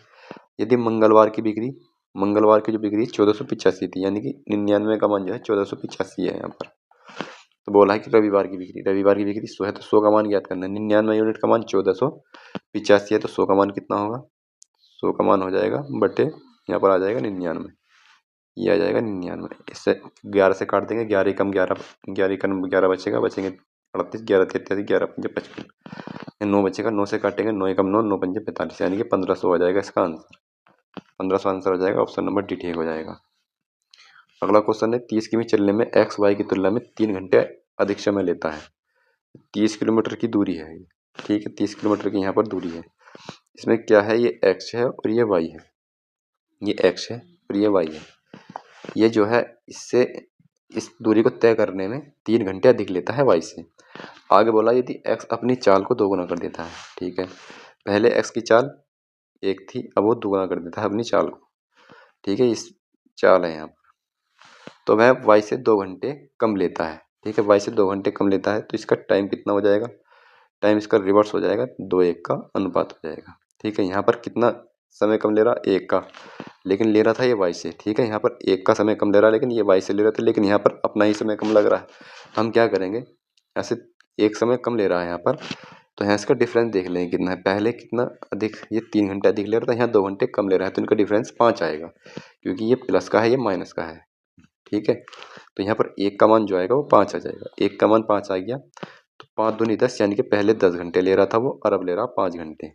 यदि मंगलवार की बिक्री, मंगलवार की जो बिक्री 1485 थी, यानी कि 99 का मान जो है 1485 है यहाँ पर। तो बोला है कि रविवार की बिक्री, रविवार की बिक्री 100 है तो 100 का मान ज्ञात करना है। 99 यूनिट का मान 1485 है तो 100 का मान कितना होगा? 100 का मान हो जाएगा बटे यहाँ पर आ जाएगा 99, ये आ जाएगा 99। इससे 11 से काट देंगे, 11 कम 11, 11 कम 11 बचेगा, बचेंगे 38, 11 33, 11 पंजे 55, 9 बचेगा, 9 से काटेंगे 9 कम 9, 9 पंजे 45, यानी कि 1500 हो जाएगा इसका आंसर। 1500 आंसर हो जाएगा, ऑप्शन नंबर डी ठीक हो जाएगा। अगला क्वेश्चन है, 30 किमी चलने में एक्स वाई की तुलना में 3 घंटे अधिक समय लेता है। 30 किलोमीटर की दूरी है, ठीक है। 30 किलोमीटर की यहाँ पर दूरी है। इसमें क्या है? ये एक्स है और ये वाई है, ये एक्स है और ये वाई है। ये जो है इससे इस दूरी को तय करने में 3 घंटे अधिक लेता है वाई से। आगे बोला यदि एक्स अपनी चाल को 2 गुना कर देता है, ठीक है। पहले एक्स की चाल 1 थी, अब वो 2 गुना कर देता है अपनी चाल को, ठीक है। इस चाल है यहाँ पर, तो वह वाई से 2 घंटे कम लेता है, ठीक है। वाई से 2 घंटे कम लेता है तो इसका टाइम कितना हो जाएगा? टाइम इसका रिवर्स हो जाएगा, 2:1 का अनुपात हो जाएगा, ठीक है। यहाँ पर कितना समय कम ले रहा? 1 का, लेकिन ले रहा था ये वाई से, ठीक है। यहाँ पर 1 का समय कम ले रहा है लेकिन ये वाई से ले रहा था, लेकिन यहाँ पर अपना ही समय कम लग रहा है। हम क्या करेंगे, ऐसे 1 समय कम ले रहा है यहाँ पर, तो यहाँ इसका डिफरेंस देख लेंगे कितना है। पहले कितना अधिक, ये 3 घंटे अधिक ले रहा था, यहाँ 2 घंटे कम ले रहा है, तो इनका डिफरेंस 5 आएगा, क्योंकि ये प्लस का है ये माइनस का है, ठीक है। तो यहाँ पर 1 का मान जो आएगा वो 5 आ जाएगा। 1 का मान 5 आ गया तो 5 दूनी 10, यानी कि पहले 10 घंटे ले रहा था वो, और अब ले रहा 5 घंटे।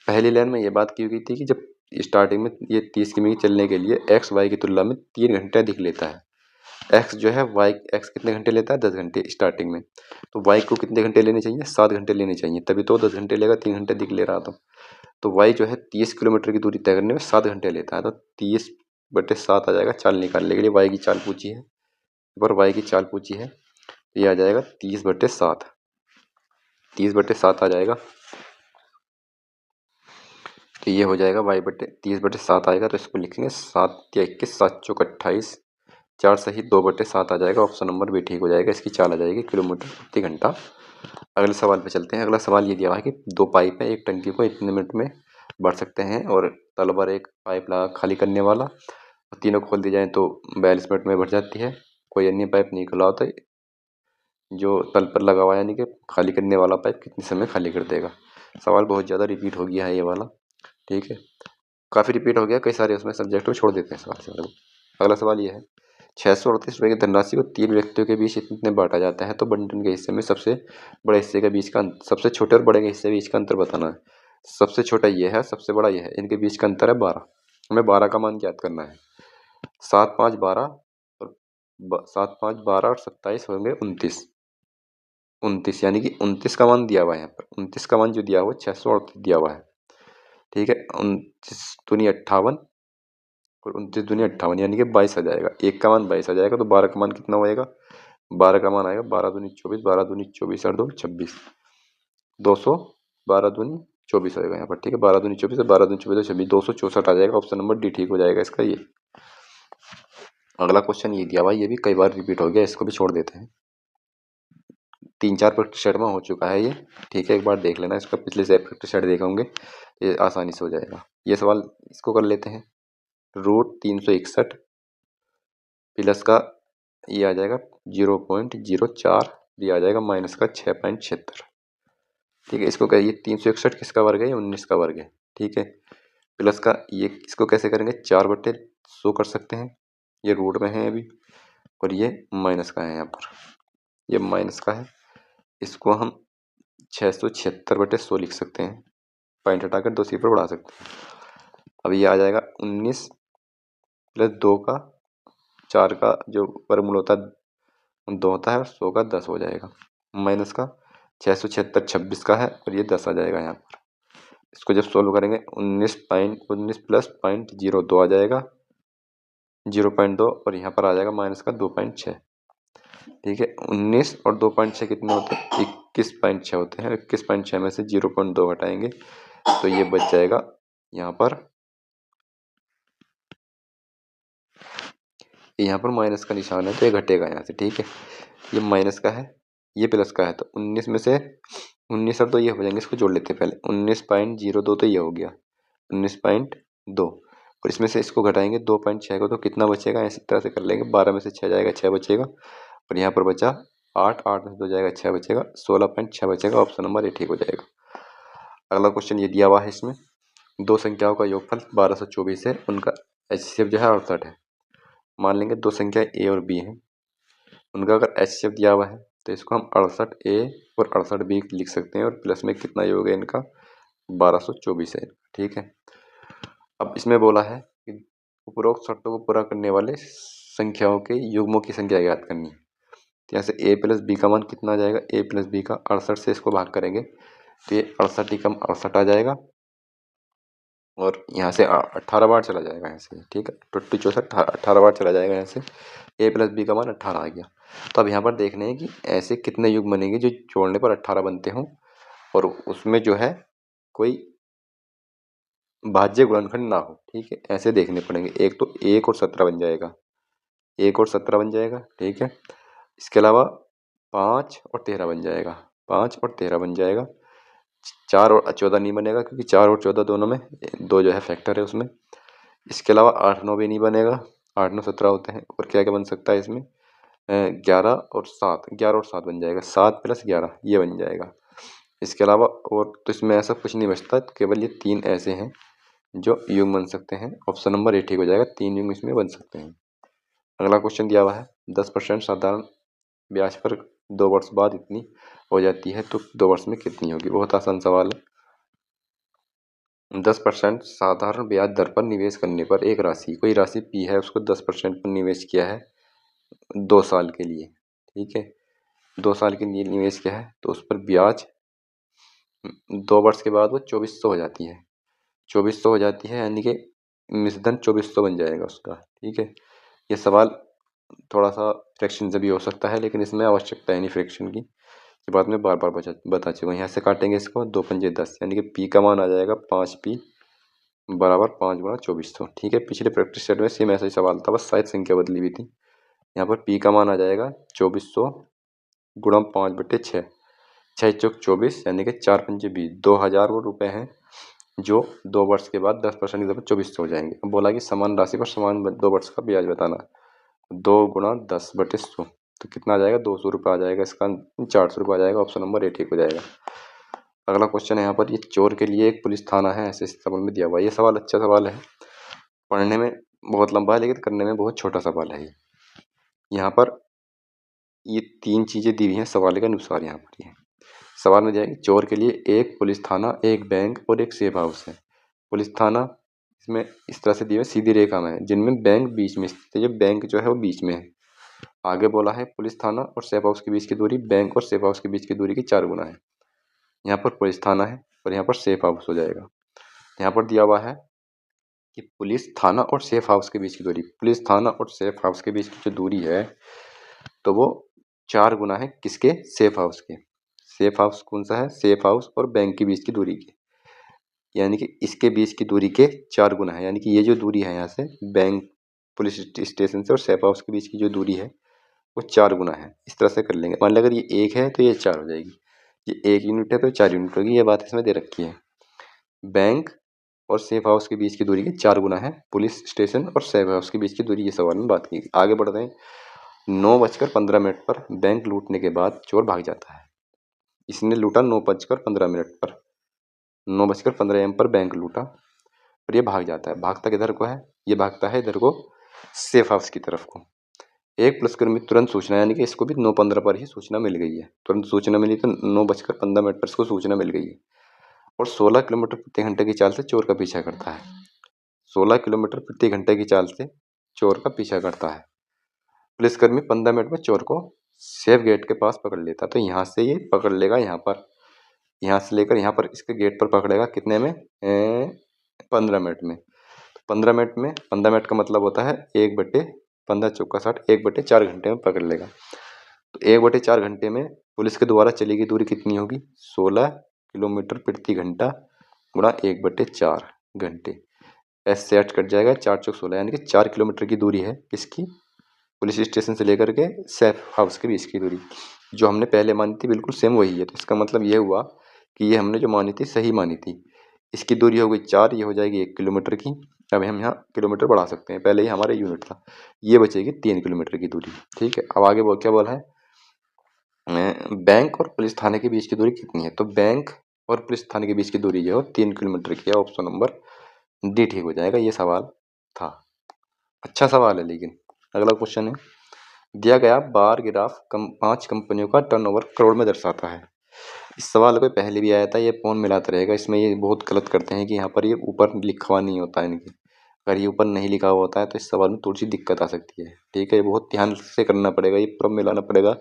पहली लाइन में ये बात की गई थी कि जब स्टार्टिंग में ये 30 किमी चलने के लिए एक्स वाई की तुलना में 3 घंटे अधिक लेता है। एक्स जो है वाई, एक्स कितने घंटे लेता है? 10 घंटे स्टार्टिंग में, तो वाई को कितने घंटे लेने चाहिए? 7 घंटे लेने चाहिए, तभी तो 10 घंटे लेगा, 3 घंटे अधिक ले रहा था। तो वाई जो है 30 किलोमीटर की दूरी तय करने में 7 घंटे लेता है, तो 30/7 आ जाएगा चाल निकालने के लिए। वाई की चाल पूछी है, पर वाई की चाल पूछी है, ये आ जाएगा 30/7, 30/7 आ जाएगा। तो ये हो जाएगा y/30/7 आएगा, तो इसको लिखेंगे 7 या 21, 7 चौक 28, 4 सही 2/7 आ जाएगा। ऑप्शन नंबर भी ठीक हो जाएगा। इसकी चाल आ जाएगी किलोमीटर प्रति घंटा। अगले सवाल पे चलते हैं। अगला सवाल ये दिया हुआ है कि 2 पाइप है, एक टंकी को इतने मिनट में भर सकते हैं और तल पर एक पाइप लगा खाली करने वाला, और तीनों खोल दी जाए तो 42 मिनट में भर जाती है। कोई अन्य पाइप नहीं खुला होता, जो तल पर लगा हुआ है यानी कि खाली करने वाला पाइप कितने समय खाली कर देगा। सवाल बहुत ज़्यादा रिपीट हो गया है ये वाला, ठीक है। काफ़ी रिपीट हो गया, कई सारे उसमें सब्जेक्ट में छोड़ देते हैं सवाल। अगला सवाल ये है, 638 रुपये की धनराशि को 3 व्यक्तियों के बीच इतने बांटा जाता है तो बंटन के हिस्से में सबसे बड़े हिस्से के बीच का सबसे छोटे और बड़े के हिस्से के बीच का अंतर बताना है। सबसे छोटा ये है, सबसे बड़ा ये है, इनके बीच का अंतर है 12। हमें 12 का मान ज्ञात करना है। 7 5 12 और 7 5 12 और 27 होंगे 29। 29 यानी कि 29 का मान दिया हुआ है यहाँ पर। 29 का मान जो दिया हुआ है 638 दिया हुआ है। ठीक है, 29 दूनी 58 और 29 दूनी 58 यानी कि 22 आ जाएगा। एक का मान 22 आ जाएगा तो 12 का मान कितना होएगा? 12 का मान आएगा 12 दूनी 24, 12 दूनी 24 और 2 26, 200, 12 दूनी 24 होएगा यहाँ पर। ठीक है, 12 दूनी 24 और 12 दूनी 24 26, 264 आ जाएगा। ऑप्शन नंबर डी ठीक हो जाएगा इसका ये। अगला क्वेश्चन ये दिया हुआ, ये भी कई बार रिपीट हो गया, इसको भी छोड़ देते हैं। 3-4 प्रैक्टिस सेट में हो चुका है ये। ठीक है, एक बार देख लेना इसका, पिछले से प्रैक्टिस सेट देखे होंगे, ये आसानी से हो जाएगा। ये सवाल इसको कर लेते हैं। √361 प्लस का ये आ जाएगा 0.04, ये आ जाएगा माइनस का 6.76। ठीक है, इसको कहिए 361 किसका वर्ग है? 19 का वर्ग है। ठीक है, प्लस का ये इसको कैसे करेंगे? 4/100 कर सकते हैं, ये रूट में है अभी, और ये माइनस का है यहाँ पर, ये माइनस का है। इसको हम 676/100 लिख सकते हैं, पॉइंट हटाकर 2 सिफर बढ़ा सकते हैं। अब ये आ जाएगा 19 प्लस 2 का 4 का जो वर्गमूल होता है 2 होता है, और 100 का 10 हो जाएगा, माइनस का 676 26 का है, और ये 10 आ जाएगा यहाँ पर। इसको जब सोल्व करेंगे 19 प्लस 0.02 आ जाएगा, 0.2, और यहाँ पर आ जाएगा माइनस का 2.6। ठीक है, 19 और 2.6 कितने होते हैं? 21.6 होते हैं। 21.6 में से 0.2 घटाएंगे तो ये बच जाएगा यहाँ पर, यहाँ पर माइनस का निशान है तो ये घटेगा यहाँ से। ठीक है, ये माइनस का है, ये प्लस का है, तो 19 में से 19 और 2 ये हो जाएंगे, इसको जोड़ लेते हैं पहले। 19.02 तो ये हो गया 19.2, और इसमें से इसको घटाएंगे 2.6 को, तो कितना बचेगा? इसी तरह से कर लेंगे। 12 में से 6 जाएगा, 6 बचेगा, और यहाँ पर बचा 8, 8 में से 2 जाएगा, 6 बचेगा, 16.6 बचेगा। ऑप्शन नंबर ए ठीक हो जाएगा। अगला क्वेश्चन ये दिया हुआ है, इसमें दो संख्याओं का योगफल 1224 है, उनका HCF जो है 68 है। मान लेंगे दो संख्या ए और बी है, उनका अगर HCF दिया हुआ है तो इसको हम 68A और 68B लिख सकते हैं, और प्लस में कितना योग है इनका? 1224 है। ठीक है, अब इसमें बोला है कि उपरोक्त शर्तों को पूरा करने वाले संख्याओं के युग्मों की संख्या ज्ञात करनी है। तो यहाँ से A प्लस बी का मान कितना आ जाएगा? A प्लस बी का 68 से इसको भाग करेंगे तो ये 68 ही कम 68 आ जाएगा, और यहाँ से 18 बार चला जाएगा यहाँ से। ठीक है, 24 18 बार चला जाएगा यहाँ से। A प्लस बी का मान 18 आ गया। तो अब यहाँ पर देखने हैं कि ऐसे कितने युग बनेंगे जो जोड़ने पर 18 बनते हों, और उसमें जो है कोई भाज्य गुणनखंड ना हो। ठीक है, ऐसे देखने पड़ेंगे। एक तो 1 और 17 बन जाएगा, 1 और 17 बन जाएगा। ठीक है, इसके अलावा 5 और 13 बन जाएगा, 5 और 13 बन जाएगा। 4 और 14 नहीं बनेगा, क्योंकि 4 और 14 दोनों में 2 जो है फैक्टर है उसमें। इसके अलावा 8 9 भी नहीं बनेगा, 8 9 17 होते हैं। और क्या क्या बन सकता है इसमें? 11 और 7, 11 और 7 बन जाएगा, 7 प्लस 11 ये बन जाएगा। इसके अलावा और तो इसमें ऐसा कुछ नहीं बचता, केवल ये 3 ऐसे हैं जो युग बन सकते हैं। ऑप्शन नंबर ए ठीक हो जाएगा, 3 युग इसमें बन सकते हैं। अगला क्वेश्चन दिया हुआ है, 10% साधारण ब्याज पर 2 वर्ष बाद इतनी हो जाती है तो 2 वर्ष में कितनी होगी? बहुत आसान सवाल है। 10% साधारण ब्याज दर पर निवेश करने पर एक राशि, कोई राशि पी है, उसको 10% पर निवेश किया है 2 साल के लिए। ठीक है, 2 साल के लिए निवेश किया है तो उस पर ब्याज 2 वर्ष के बाद वो 2400 हो जाती है, 2400 हो जाती है, यानी कि मिश्रधन 2400 बन जाएगा उसका। ठीक है, ये सवाल थोड़ा सा फ्रैक्शन से भी हो सकता है, लेकिन इसमें आवश्यकता है नहीं फ्रैक्शन की, ये बात मैं बार बार बता चुका हूँ। यहाँ से काटेंगे इसको, 2 पंजे 10, यानी कि पी का मान आ जाएगा 5P बराबर 5 गुणा 2400। ठीक है, पिछले प्रैक्टिस सेट में सेम ऐसा ही सवाल था, बस शायद संख्या बदली हुई थी। यहाँ पर पी का मान आ जाएगा 2400 गुणा 5/6, 6 चौक 24, यानी कि 4 पंजे 20, 2000 वो रुपये हैं जो 2 वर्ष के बाद 10% की दर पर 2400 हो जाएंगे। अब बोला कि समान राशि पर समान 2 वर्ष का ब्याज बताना, 2 गुणा 10/100 तो कितना आ जाएगा? 200 रुपये आ जाएगा, इसका 400 रुपये आ जाएगा। ऑप्शन नंबर ए ठीक हो जाएगा। अगला क्वेश्चन है यहाँ पर, ये चोर के लिए एक पुलिस थाना है, ऐसे इस सवाल में दिया हुआ है। ये सवाल अच्छा सवाल है, पढ़ने में बहुत लंबा है लेकिन करने में बहुत छोटा सवाल है। यहाँ पर ये 3 चीजें दी हुई हैं सवाल के अनुसार। यहाँ पर ये सवाल में दिया है कि चोर के लिए एक पुलिस थाना, एक बैंक और एक सेफ हाउस है। पुलिस थाना इसमें इस तरह से दिया है, सीधी रेखा में है, जिनमें बैंक बीच में स्थित है। ये बैंक जो है वो बीच में है। आगे बोला है पुलिस थाना और सेफ हाउस के बीच की दूरी बैंक और सेफ हाउस के बीच की दूरी की 4 गुना है। यहाँ पर पुलिस थाना है और यहाँ पर सेफ हाउस हो जाएगा। यहाँ पर दिया हुआ है कि पुलिस थाना और सेफ हाउस के बीच की दूरी, पुलिस थाना और सेफ हाउस के बीच की जो दूरी है तो वो 4 गुना है किसके, सेफ हाउस के। सेफ हाउस कौन सा है, सेफ हाउस और बैंक के बीच की दूरी की, यानी कि इसके बीच की दूरी के 4 गुना है। यानी कि ये जो दूरी है यहाँ से बैंक पुलिस स्टेशन से और सेफ हाउस के बीच की जो दूरी है वो 4 गुना है। इस तरह से कर लेंगे। मान लिया अगर ये 1 है तो ये 4 हो जाएगी, ये 1 यूनिट है तो 4 यूनिट होगी। ये बात इसमें दे रखी है। बैंक और सेफ हाउस के बीच की दूरी के 4 गुना है पुलिस स्टेशन और सेफ हाउस के बीच की दूरी, ये सवाल में बात की। आगे बढ़ते हैं। 9:15 पर बैंक लूटने के बाद चोर भाग जाता है। इसने लूटा 9:15 पर, 9:15 AM पर बैंक लूटा और ये भाग जाता है। भागता किधर को है, ये भागता है इधर को, सेफ हाउस की तरफ को। एक पुलिसकर्मी तुरंत सूचना, यानी कि इसको भी 9:15 पर ही सूचना मिल गई है। तुरंत सूचना मिली तो 9:15 पर इसको सूचना मिल गई है और 16 किलोमीटर प्रति घंटे की चाल से चोर का पीछा करता है। 16 किलोमीटर प्रति घंटे की चाल से चोर का पीछा करता है। पुलिसकर्मी 15 मिनट में चोर को सेफ गेट के पास पकड़ लेता। तो यहाँ से ये पकड़ लेगा, यहाँ से लेकर यहाँ पर इसके गेट पर पकड़ेगा कितने में, 15 मिनट में। 15 मिनट का मतलब होता है 1/15 चौका 60, 1/4 घंटे में पकड़ लेगा। तो 1/4 घंटे में पुलिस के द्वारा चली गई दूरी कितनी होगी, 16 किलोमीटर प्रति घंटा गुणा 1/4 घंटे। ऐसे से 8 कट जाएगा, 4 चौक 16, यानी कि 4 किलोमीटर की दूरी है किसकी, पुलिस स्टेशन से लेकर के सेफ हाउस के बीच की दूरी। जो हमने पहले मानी थी बिल्कुल सेम वही है। तो इसका मतलब ये हुआ कि ये हमने जो मानी थी सही मानी थी। इसकी दूरी हो गई 4, ये हो जाएगी 1 किलोमीटर की। अब हम यहाँ किलोमीटर बढ़ा सकते हैं, पहले ही हमारा यूनिट था। ये बचेगी 3 किलोमीटर की दूरी। ठीक है, अब आगे वो क्या बोला है, बैंक और पुलिस थाने के बीच की दूरी कितनी है। तो बैंक और पुलिस थाने के बीच की दूरी जो है 3 किलोमीटर की है। ऑप्शन नंबर डी ठीक हो जाएगा। ये सवाल था, अच्छा सवाल है। लेकिन अगला क्वेश्चन है, दिया गया बार ग्राफ 5 कंपनियों का टर्नओवर करोड़ में दर्शाता है। इस सवाल को पहले भी आया था, ये फोन मिलाता रहेगा। इसमें ये बहुत गलत करते हैं कि यहाँ पर ये ऊपर लिखा नहीं होता है इनकी। अगर ये ऊपर नहीं लिखा हुआ होता है तो इस सवाल में थोड़ी सी दिक्कत आ सकती है। ठीक है, ये बहुत ध्यान से करना पड़ेगा, ये पूरा मिलाना पड़ेगा।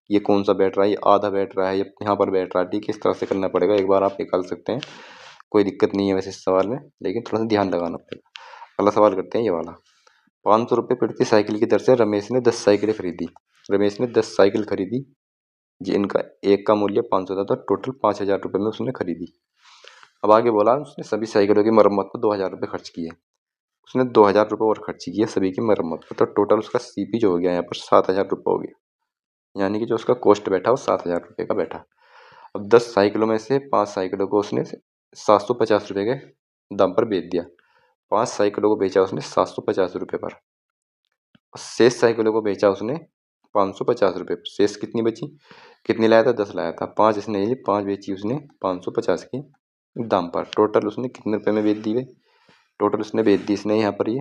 ये कौन सा बैठ रहा है, ये आधा बैठ रहा है, ये यहाँ पर बैठ रहा है। ठीक है, इस तरह से करना पड़ेगा। एक बार आप निकाल सकते हैं, कोई दिक्कत नहीं है वैसे इस सवाल में, लेकिन थोड़ा सा ध्यान लगाना पड़ेगा। अगला सवाल करते हैं ये वाला। 500 रुपये प्रति साइकिल की दर से रमेश ने 10 साइकिलें खरीदी। रमेश ने 10 साइकिल खरीदी, जिनका एक का मूल्य 500 था, तो टोटल 5,000 रुपये में उसने खरीदी। अब आगे बोला उसने सभी साइकिलों की मरम्मत पर 2,000 रुपये खर्च किए। उसने 2,000 रुपये और खर्च किए सभी की मरम्मत पर, तो टोटल उसका सीपी जो हो गया यहाँ पर 7,000 रुपये हो गया। यानी कि जो उसका कॉस्ट बैठा वो 7,000 रुपये का बैठा। अब 10 साइकिलों में से 5 साइकिलों को उसने 750 रुपये के दाम पर बेच दिया। 5 साइकिलों को बेचा उसने 750 रुपये पर। शेष साइकिलों को बेचा उसने 550 रुपये पर। शेष कितनी बची, कितनी लाया था, 10 लाया था। 5 इसने ली, 5 बेची उसने 550 के दाम पर। टोटल उसने कितने रुपए में बेच दी है, टोटल उसने बेच दी इसने यहाँ पर ये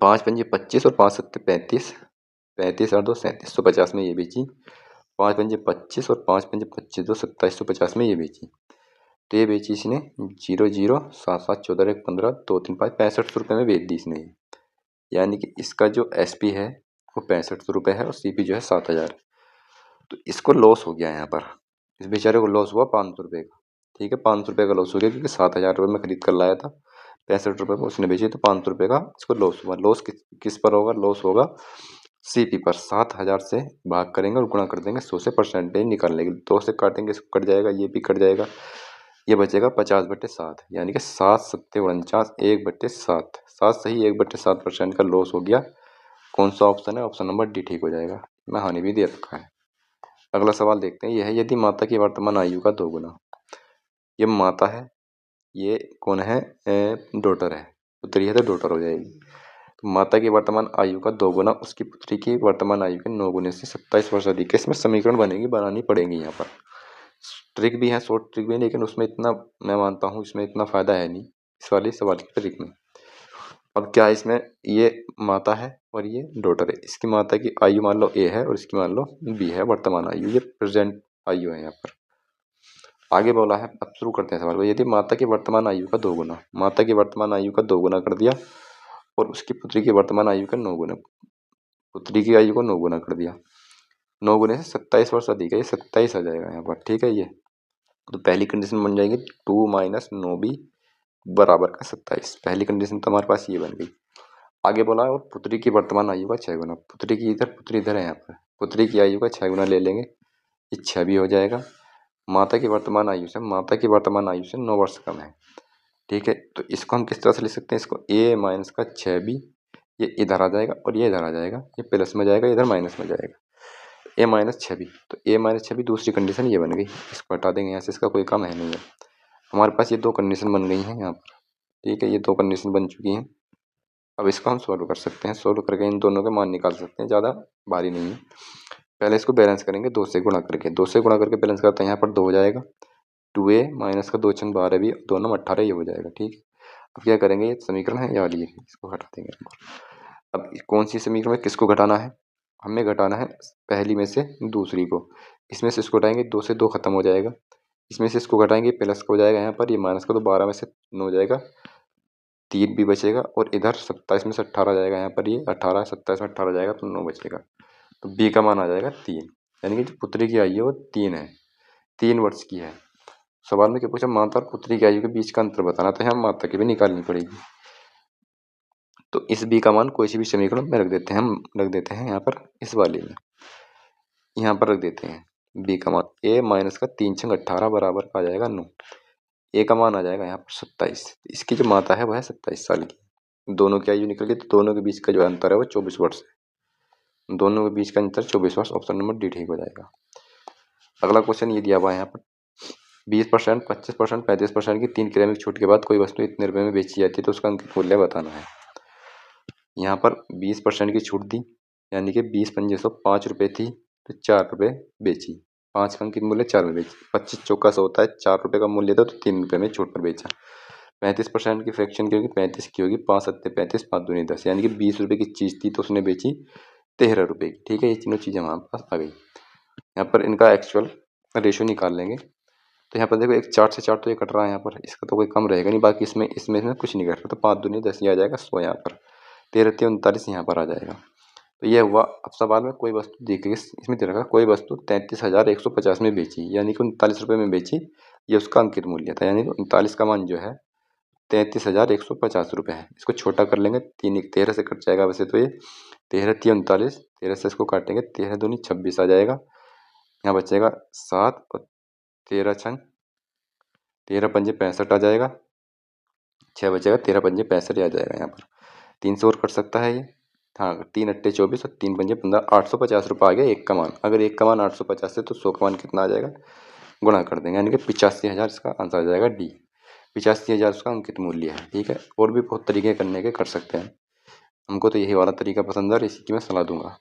5 पंजे 25 और 5 सत्ते 35, 35 और 2 3750 में ये बेची। 5 पंजे 25 और 5 पंजे 25, 2 2750 में ये बेची। तो ये बेची इसने 00774 235 65 रुपये में बेच दी इसने ये। यानी कि इसका जो एसपी है वो 65 रुपये है और सीपी जो है 7,000। तो इसको लॉस हो गया यहाँ पर, इस बेचारे को लॉस हुआ 500 रुपये का। ठीक है, 500 रुपये का लॉस हो गया क्योंकि 7,000 रुपये में खरीद कर लाया था, 65 रुपये में उसने बेची, तो 500 रुपये का इसको लॉस हुआ। लॉस किस पर होगा, लॉस होगा सीपी पर। 7,000 से भाग करेंगे और गुणा कर देंगे 100 से, परसेंटेज निकाल लेंगे। 2 से काटेंगे, इसको कट जाएगा, ये भी कट जाएगा, ये बचेगा 50/7। यानी कि 7 सत्ते 49, 1/7। 7 सही 1/7% का लॉस हो गया। कौन सा ऑप्शन है, ऑप्शन नंबर डी ठीक हो जाएगा। मैं हानि भी दे रखा है। अगला सवाल देखते हैं, यह है यदि माता की वर्तमान आयु का 2 गुना। ये माता है, ये कौन है, डॉटर है, उत्तरी है तो डॉटर हो जाएगी। तो माता की वर्तमान आयु का 2 गुना उसकी पुत्री की वर्तमान आयु के 9 गुने से 27 वर्ष अधिक है। इसमें समीकरण बनेगी, बनानी पड़ेगी। यहाँ पर ट्रिक भी है, शॉर्ट ट्रिक भी है, लेकिन उसमें इतना मैं मानता हूँ इसमें इतना फायदा है नहीं इस वाली सवाल की ट्रिक में। अब क्या है, इसमें ये माता है और ये डॉटर है। इसकी माता की आयु मान लो ए है और इसकी मान लो बी है वर्तमान आयु, ये प्रेजेंट आयु है। यहाँ पर आगे बोला है, अब शुरू करते हैं सवाल को। यदि माता की वर्तमान आयु का 2 गुना, माता की वर्तमान आयु का 2 गुना कर दिया और उसकी पुत्री की वर्तमान आयु का 9 गुना, पुत्री की आयु को 9 गुना कर दिया। 9 गुने से 27 वर्ष अधिक है, ये 27 आ जाएगा यहाँ पर। ठीक है, ये तो पहली कंडीशन बन जाएगी 2 माइनस 9b बराबर का 27। पहली कंडीशन तो हमारे पास ये बन गई। आगे बोला है और पुत्री की वर्तमान आयु का 6 गुना, पुत्री इधर है। यहाँ पर पुत्री की आयु का 6 गुना ले लेंगे, ये 6 भी हो जाएगा। माता की वर्तमान आयु से 9 वर्ष कम है। ठीक है, तो इसको हम किस तरह से लिख सकते हैं, इसको a माइनस का 6b, ये इधर आ जाएगा और ये इधर आ जाएगा, ये प्लस में जाएगा, इधर माइनस में जाएगा। a माइनस 6b, तो a माइनस 6b दूसरी कंडीशन ये बन गई। इसको हटा देंगे यहाँ से, इसका कोई काम है नहीं है। हमारे पास ये 2 कंडीशन बन गई हैं यहाँ पर। ठीक है, ये 2 कंडीशन बन चुकी हैं। अब इसको हम सॉल्व कर सकते हैं, सॉल्व करके इन दोनों के मान निकाल सकते हैं, ज़्यादा भारी नहीं है। पहले इसको बैलेंस करेंगे 2 से गुणा करके, 2 से गुणा करके बैलेंस करते हैं। यहाँ पर 2 हो जाएगा, 2a माइनस का 2 छंग 12 भी, 2 नम 18, ये हो जाएगा। ठीक है, अब क्या करेंगे, ये समीकरण है ये वाली, इसको हटा देंगे। अब कौन सी समीकरण में किसको घटाना है, हमें घटाना है पहली में से दूसरी को। इसमें से इसको घटाएंगे, 2 से 2 खत्म हो जाएगा, इसमें से इसको घटाएंगे प्लस का हो जाएगा यहाँ पर, ये माइनस का, तो 12 में से 9 हो जाएगा, 3 भी बचेगा और इधर 27 में से 18 जाएगा। यहाँ पर ये 18 27 में 18 जाएगा तो 9 बचेगा, तो बी का मान आ जाएगा 3। यानी कि जो पुत्री की आयु है वो 3 है, 3 वर्ष की है। सवाल में क्या पूछा, माता और पुत्री की आयु के बीच का अंतर बताना, तो यहाँ माता की भी निकालनी पड़ेगी। तो इस बी का मान कोई सी भी समीकरण में रख देते हैं, हम रख देते हैं यहाँ पर, इस वाले में यहाँ पर रख देते हैं बी का मान। ए माइनस का 3 छंग 18 बराबर का आ जाएगा 9। ए का मान आ जाएगा यहाँ पर 27। इसकी जो माता है वह है 27 साल की। दोनों की आयु निकल गई, तो दोनों के बीच का जो अंतर है वो 24 वर्ष है। दोनों के बीच का अंतर 24 वर्ष, ऑप्शन नंबर डी ठीक हो जाएगा। अगला क्वेश्चन ये दिया हुआ है यहाँ पर, 20%, 25%, 35% की 3 क्रय में छूट के बाद कोई वस्तु इतने रुपए में बेची जाती है, तो उसका अंकित मूल्य बताना है। यहाँ पर 20% की छूट दी, यानी कि 20 पंजे 100, 5 रुपये थी तो 4 रुपये बेची, 5 का अंकित मूल्य 4 में बेची। 25 चौका 100 होता है, 4 रुपये का मूल्य था तो 3 रुपये में छूट पर बेचा। 35% की फ्रैक्शन की होगी, 35 की होगी, 5 सत्ते 35, 5 दूनी 10, यानी कि 20 रुपये की चीज़ थी तो उसने बेची 13 रुपये की। ठीक है, ये तीनों चीज़ें हमारे पास आ गई। यहाँ पर इनका एक्चुअल रेशो निकाल लेंगे, तो यहाँ पर देखो एक 4 से 4 तो ये कट रहा है, यहाँ पर इसका तो कोई कम रहेगा नहीं, बाकी इसमें कुछ नहीं कट रहा, तो 5 दूनी 10 ये आ जाएगा 100, यहाँ पर 13 39 यहाँ पर आ जाएगा। तो ये हुआ। अब सवाल में कोई वस्तु दी गई, इसमें दे रखा कोई वस्तु 33,150 में बेची, यानी कि 39 रुपये में बेची, ये उसका अंकित मूल्य था। यानी कि 39 का मान जो है 33,150 रुपये है। इसको छोटा कर लेंगे, 3 13 से कट जाएगा वैसे तो, ये 13 39, 13 से इसको काटेंगे, 13 दूनी 26 आ जाएगा, यहाँ बचेगा 7 और 13 छंग 13 पंजे 65 आ जाएगा, 6 बचेगा, 13 पंजे 65 आ जाएगा। यहाँ पर 3 से और कट सकता है ये, हाँ 3 अट्टे 24 और 3 पंजे 15, 850 रुपये आ गया एक का मान। अगर एक का मान 850 है तो 100 का मान कितना आ जाएगा, गुणा कर देंगे, यानी कि 85,000 इसका आंसर आ जाएगा डी। 85,000 उसका अंकित मूल्य है। ठीक है, और भी बहुत तरीके करने के कर सकते हैं, हमको तो यही वाला तरीका पसंद है और इसी की मैं सलाह दूंगा।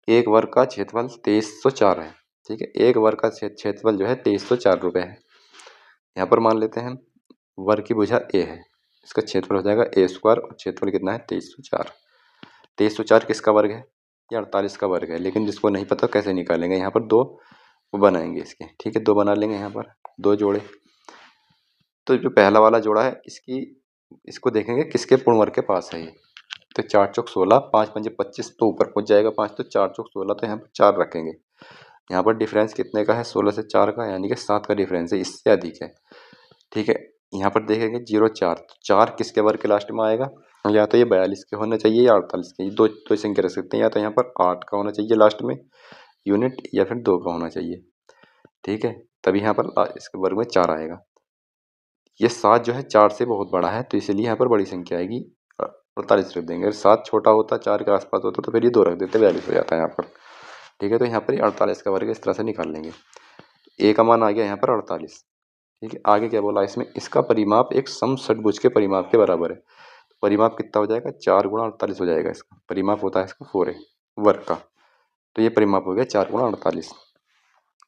एक वर्ग का क्षेत्रफल 2304 है। ठीक है, एक वर्ग का क्षेत्रफल जो है 2304 रुपये है। यहाँ पर मान लेते हैं वर्ग की भुजा ए है, इसका क्षेत्रफल हो जाएगा ए स्क्वायर, और क्षेत्रफल कितना है 2304। 2304 किसका वर्ग है, ये 48 का वर्ग है, लेकिन जिसको नहीं पता कैसे निकालेंगे, यहाँ पर 2 बनाएंगे इसके। ठीक है, 2 बना लेंगे, यहाँ पर 2 जोड़े, तो जो पहला वाला जोड़ा है इसको देखेंगे किसके पूर्ण वर्ग के पास है ये, तो 4 चौक 16, 5 पंजे 25, तो ऊपर पहुंच जाएगा 5, तो 4 चौक 16, तो यहाँ पर 4 रखेंगे। यहाँ पर डिफरेंस कितने का है, 16 से 4 का, यानी कि 7 का डिफरेंस है, इससे अधिक है। ठीक है, यहाँ पर देखेंगे 0 4, तो 4 किसके वर्ग के लास्ट में आएगा, या तो ये 42 के होना चाहिए या 48 के, दो संख्या रख सकते हैं, या तो यहाँ पर 8 का होना चाहिए लास्ट में यूनिट, या फिर 2 का होना चाहिए। ठीक है, तभी यहाँ पर इसके वर्ग में 4 आएगा। ये 7 जो है 4 से बहुत बड़ा है, तो इसलिए यहाँ पर बड़ी संख्या आएगी, 48 रख देंगे। अगर 7 छोटा होता, 4 के आसपास होता, तो फिर ये 2 रख देते, 42 हो जाता है यहाँ पर। ठीक है, तो यहाँ पर 48 का वर्ग इस तरह से निकाल लेंगे। ए का मान आ गया यहाँ पर 48। ठीक है, आगे क्या बोला इसमें, इसका परिमाप एक समषटभुज के परिमाप के बराबर है। परिमाप कितना हो जाएगा, 4 × 48 हो जाएगा। इसका परिमाप होता है इसका 4a वर्ग का। तो ये परिमाप हो गया 4 × 48।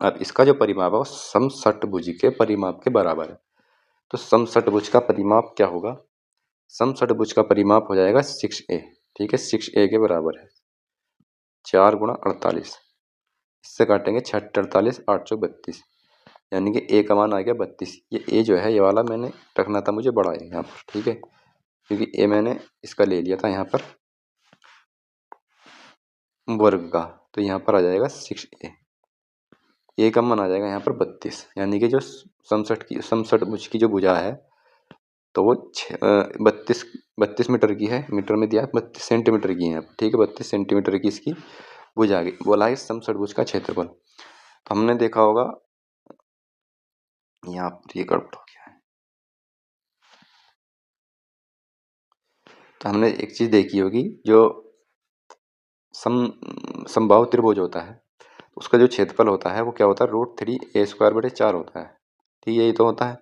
अब इसका जो परिमाप है वो समषटभुज के परिमाप के बराबर है। तो समषटभुज का परिमाप क्या होगा, समषटभुज का परिमाप हो जाएगा 6a। ठीक है, 6a के बराबर है 4 × 48। इससे काटेंगे 6 48 8 चौक 32, यानी कि a का मान आ गया 32। ये a जो है ये वाला मैंने रखना था मुझे बड़ा है यहाँ पर। ठीक है, क्योंकि a मैंने इसका ले लिया था यहाँ पर वर्ग का, तो यहाँ पर आ जाएगा 6a। a का मान आ जाएगा यहाँ पर 32, यानी कि जो समषटभुज की जो भुजा है तो वो 32 मीटर की है। मीटर में दिया 32 सेंटीमीटर की है। ठीक है, 32 सेंटीमीटर की इसकी भुजा आ गई। बोला है समषटभुज का क्षेत्रफल। तो हमने देखा होगा यहाँ पर ये गड़बड़ हो गया है। तो हमने एक चीज देखी होगी, जो समबाहु त्रिभुज होता है उसका जो क्षेत्रफल होता है वो क्या होता है, √3a² 4 होता है। ठीक है, यही तो होता है,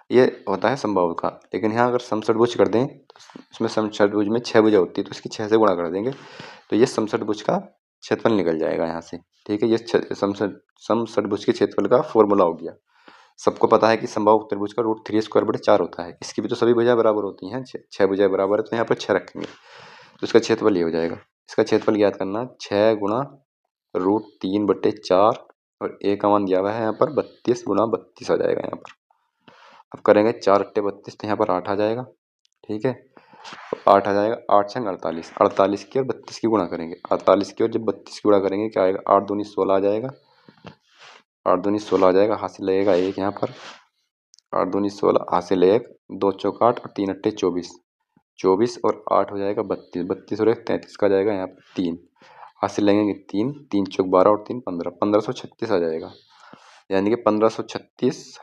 ये होता है समबाहु का। लेकिन यहाँ अगर समषटभुज कर दें तो उसमें समषटभुज में 6 भुजा होती है, तो इसकी 6 से गुणा कर देंगे तो ये समषटभुज का क्षेत्रफल निकल जाएगा यहाँ से। ठीक है, ये समषटभुज के क्षेत्रफल का फॉर्मूला हो गया। सबको पता है कि समबाहु त्रिभुज का √3a² 4 होता है। इसकी भी तो सभी भुजाएं बराबर होती हैं, 6 भुजाएं बराबर है, तो यहाँ पर 6 रखेंगे तो इसका क्षेत्रफल ये हो जाएगा। इसका क्षेत्रफल ज्ञात करना 6 × √3/4 और a का मान दिया हुआ है यहाँ पर 32 × 32 आ जाएगा यहाँ पर। अब करेंगे 4 × 32 तो यहाँ पर 8 आ जाएगा। ठीक है, तो 8 आ जाएगा, 8 × 48, 48 की और 32 की गुणा करेंगे। 48 की और जब 32 की गुणा करेंगे क्या आएगा, 8 दूनी 16 आ जाएगा। 8 दूनी 16 आ जाएगा, हाथ से लगेगा 1 यहाँ पर। 8 दूनी 16, हाथ से 1, 2 चौक 8 और 3 अट्ठे 24। 24 और 8 हो जाएगा 32, 32 और 1 33 का जाएगा यहाँ पर 3। हाथ से लगेंगे 3, 3 चौक 12 और 3 15, 1536 आ जाएगा। यानी कि 1536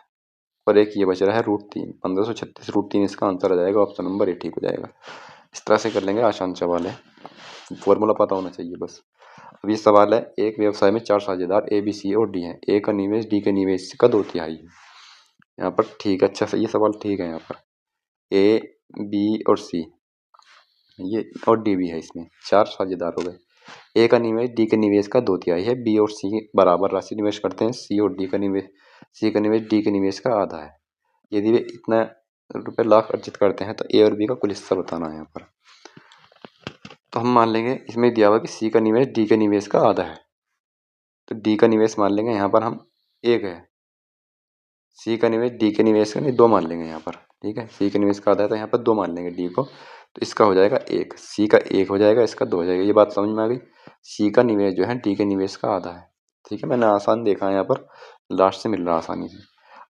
और एक ये बच रहा है √3, 1536 √3 इसका आंसर आ जाएगा। ऑप्शन नंबर ए ठीक हो जाएगा। इस तरह से कर लेंगे, आसान सवाल है, फॉर्मूला पता होना चाहिए बस। अब ये सवाल है, एक व्यवसाय में 4 साझेदार ए बी सी और डी हैं। ए का निवेश डी के निवेश का 2/3 है यहाँ पर। ठीक है, अच्छा ये सवाल ठीक है। यहाँ पर ए बी और सी ये और डी भी है, इसमें 4 साझेदार हो गए। ए का निवेश डी के निवेश का 2/3 है। बी और सी बराबर राशि निवेश करते हैं। सी और डी का निवेश, सी का निवेश डी के निवेश का आधा है। यदि वे इतना रुपए लाख अर्जित करते हैं तो ए और बी का कुल हिस्सा बताना है यहाँ पर। तो हम मान लेंगे इसमें दिया हुआ कि सी का निवेश डी के निवेश का आधा है, तो डी का निवेश मान लेंगे यहाँ पर हम 1 है। सी का निवेश डी के निवेश का नहीं 2 मान लेंगे यहाँ पर। ठीक है, सी के निवेश का आधा है तो यहाँ पर 2 मान लेंगे डी को, तो इसका हो जाएगा 1। सी का 1 हो जाएगा, इसका 2 हो जाएगा। ये बात समझ में आ गई। सी का निवेश जो है डी के निवेश का आधा है। ठीक है, मैंने आसान देखा है यहाँ पर, लास्ट से मिल रहा आसानी से।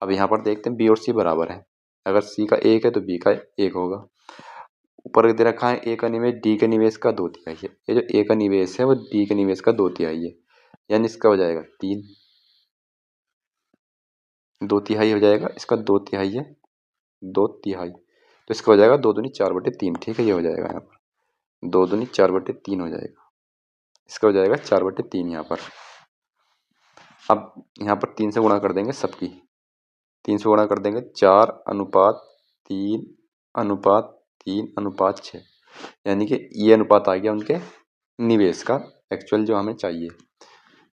अब यहाँ पर देखते हैं बी और सी बराबर है। अगर सी का 1 है तो बी का 1 होगा। ऊपर दे रखा है ए का निवेश डी के निवेश का 2/3 है। ये जो ए का निवेश है वो डी के निवेश का 2/3 है, यानी इसका हो जाएगा 3, 2/3 हो जाएगा। इसका 2/3 है, 2/3, तो इसका हो जाएगा 2 दूनी 4/3। ठीक है, ये हो जाएगा यहाँ पर 2 दूनी 4/3 हो जाएगा। इसका हो जाएगा 4/3 यहाँ पर। अब यहाँ पर 3 से गुणा कर देंगे सबकी, 3 से गुणा कर देंगे 4:3:3:6, यानी कि ये अनुपात आ गया उनके निवेश का एक्चुअल जो हमें चाहिए।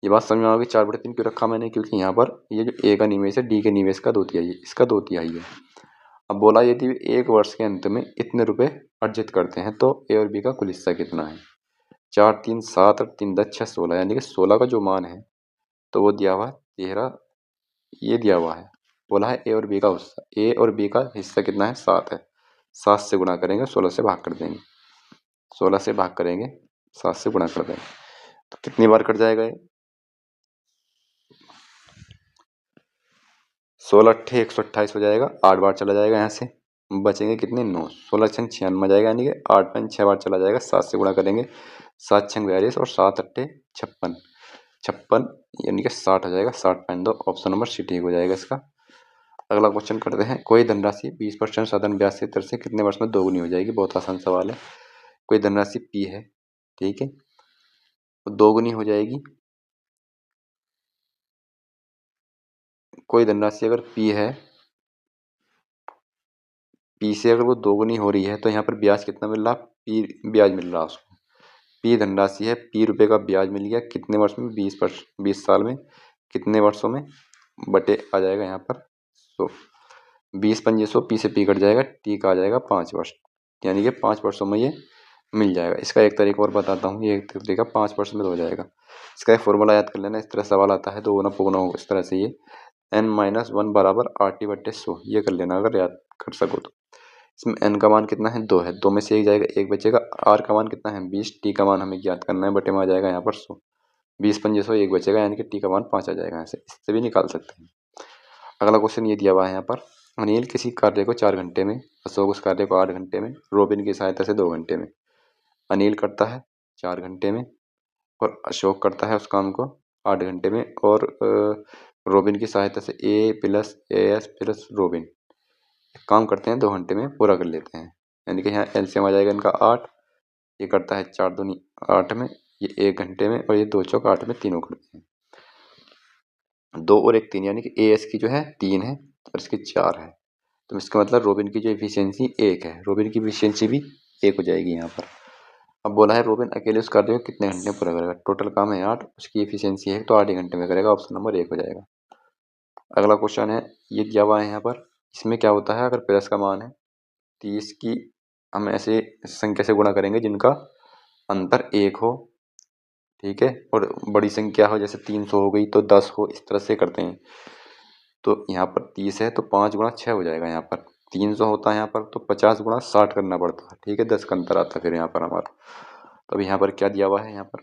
ये बात समझ में आ गई। 4/3 क्यों रखा मैंने, क्योंकि यहाँ पर ये जो ए का निवेश है डी के निवेश का 2/3 है, इसका 2/3 है। अब बोला यदि एक वर्ष के अंत में इतने रुपए अर्जित करते हैं तो ए और बी का कुल हिस्सा कितना है। 4 3 7 और 3 10 6 16, यानी कि 16 का जो मान है तो वो दिया हुआ है 13, ये दिया हुआ है। बोला है ए और बी का हिस्सा, ए और बी का हिस्सा कितना है 7 है। 7 से गुणा करेंगे, 16 से भाग कर देंगे, 16 से भाग करेंगे, 7 से गुणा कर देंगे तो कितनी बार कट जाएगा ये, 16 अट्ठे 128 हो जाएगा। 8 बार चला जाएगा यहाँ से, बचेंगे कितने 9, 16 छंग 96 जाएगा, यानी कि 8 5 6 बार चला जाएगा। 7 से गुणा करेंगे, 7 छंग 42 और 7 अट्ठे 56, 56 यानी कि 60 हो जाएगा। 60.2 ऑप्शन नंबर सी ठीक हो जाएगा इसका। अगला क्वेश्चन करते हैं। कोई धनराशि 20% साधन ब्याज से दर से कितने वर्ष में दोगुनी हो जाएगी। बहुत आसान सवाल है। कोई धनराशि पी है, ठीक है, तो दोगुनी हो जाएगी। कोई धनराशि अगर पी है पी से अगर वो दोगुनी हो रही है तो यहाँ पर ब्याज कितना मिल रहा, पी ब्याज मिल रहा उसको। पी धनराशि है, पी रुपए का ब्याज मिल गया कितने वर्ष में, 20 साल में, कितने वर्षों में, बटे आ जाएगा यहाँ पर 100। 20 × 100, पी से पी कट जाएगा, टी का आ जाएगा 5 वर्ष, यानी कि 5 वर्षों में ये मिल जाएगा। इसका एक तरीका और बताता हूँ, ये एक तरीका 5 वर्ष में तो हो जाएगा। इसका एक फॉर्मूला याद कर लेना, इस तरह सवाल आता है, 2 गुना पौगुना होगा इस तरह से ये n-1 बराबर RT/100, ये कर लेना अगर याद कर सको तो। इसमें n का मान कितना है, 2 है, 2 में से 1 जाएगा, 1 बचेगा। r का मान कितना है, 20, t का मान हमें ज्ञात करना है, बटे में आ जाएगा यहाँ पर 100, 20×5 100, 1 बचेगा, यानी कि t का मान 5 आ जाएगा। यहाँ से इससे भी निकाल सकते हैं। अगला क्वेश्चन ये दिया हुआ है यहाँ पर, अनिल किसी कार्य को 4 घंटे में, अशोक उस कार्य को 8 घंटे में, रोबिन की सहायता से 2 घंटे में। अनिल करता है 4 घंटे में और अशोक करता है उस काम को 8 घंटे में, और रोबिन की सहायता से ए प्लस एस प्लस रोबिन काम करते हैं 2 घंटे में पूरा कर लेते हैं। यानी कि यहाँ एलसीएम आ जाएगा इनका 8, ये करता है 4 दूनी 8 में, ये 1 घंटे में, और ये 2 चौक 8 में, तीनों करते हैं। 2 और 1 3, यानी कि ए एस की जो है 3 है और इसकी 4 है, तो इसका मतलब रोबिन की जो एफिशिएंसी 1 है, रोबिन की एफिशिएंसी भी 1 हो जाएगी यहाँ पर। अब बोला है रोबिन अकेले उस कार्य को कितने घंटे में पूरा करेगा, टोटल काम है 8, उसकी एफिशिएंसी है तो 8 ही घंटे में करेगा, ऑप्शन नंबर 1 हो जाएगा। अगला क्वेश्चन है, ये दिया हुआ है यहाँ पर, इसमें क्या होता है, अगर प्लस का मान है 30 की हम ऐसे संख्या से गुणा करेंगे जिनका अंतर 1 हो, ठीक है, और बड़ी संख्या हो, जैसे 300 हो गई तो 10 हो, इस तरह से करते हैं। तो यहाँ पर 30 है तो 5 × 6 हो जाएगा, यहाँ पर 300 होता है यहाँ पर तो 50 × 60 करना पड़ता है, ठीक है, 10 का अंतर आता है फिर यहाँ पर हमारा। तो अब यहाँ पर क्या दिया हुआ है, यहाँ पर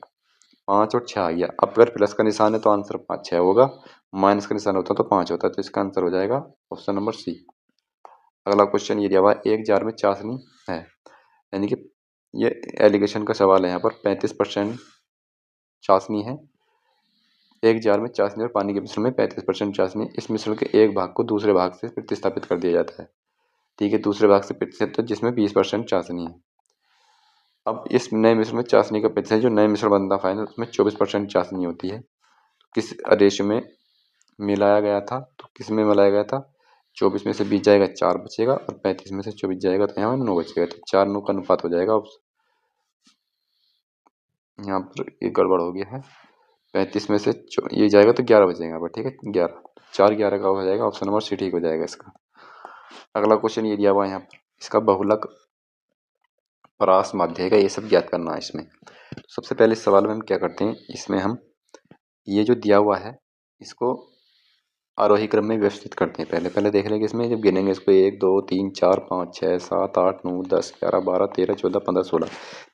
5 और 6 आ गया। अब अगर प्लस का निशान है तो आंसर 5 6 होगा, माइनस का निशान होता है तो 5 होता है, तो इसका आंसर हो जाएगा ऑप्शन नंबर सी। अगला क्वेश्चन ये दिया हुआ है, एक जार में चाशनी है, यानी कि ये एलिगेशन का सवाल है यहाँ पर, 35% चाशनी है, एक जार में चाशनी और पानी के मिश्रण में 35% चाशनी, इस मिश्रण के एक भाग को दूसरे भाग से प्रतिस्थापित कर दिया जाता है, ठीक है, दूसरे भाग से प्रतिस्थापित जिसमें 20% चाशनी है। अब इस नए मिश्रण में चाशनी का प्रतिशत, जो नए मिश्रण बनता फाइनल, उसमें 24% चाशनी होती है, किस रेशो में मिलाया गया था, तो किस में मिलाया गया था, 24 में से 20 जाएगा 4 बचेगा, और 35 में से 24 जाएगा तो यहाँ 9 बचेगा, तो 4-9 का अनुपात हो जाएगा। यहाँ पर ये गड़बड़ हो गया है, 35 में से ये जाएगा तो 11 बचेगा यहाँ पर, ठीक है, 11, 4 11 का हो जाएगा, ऑप्शन नंबर सी ठीक हो जाएगा इसका। अगला क्वेश्चन ये दिया हुआ है यहाँ पर, इसका बहुलक परास माध्य का ये सब ज्ञात करना है इसमें। तो सबसे पहले इस सवाल में हम क्या करते हैं, इसमें हम ये जो दिया हुआ है इसको आरोही क्रम में व्यवस्थित करते हैं। पहले पहले देख लेंगे, इसमें जब गिनेंगे इसको 1 2 3 4 5 6 7 8 9 10 11 12 13 14 15 16,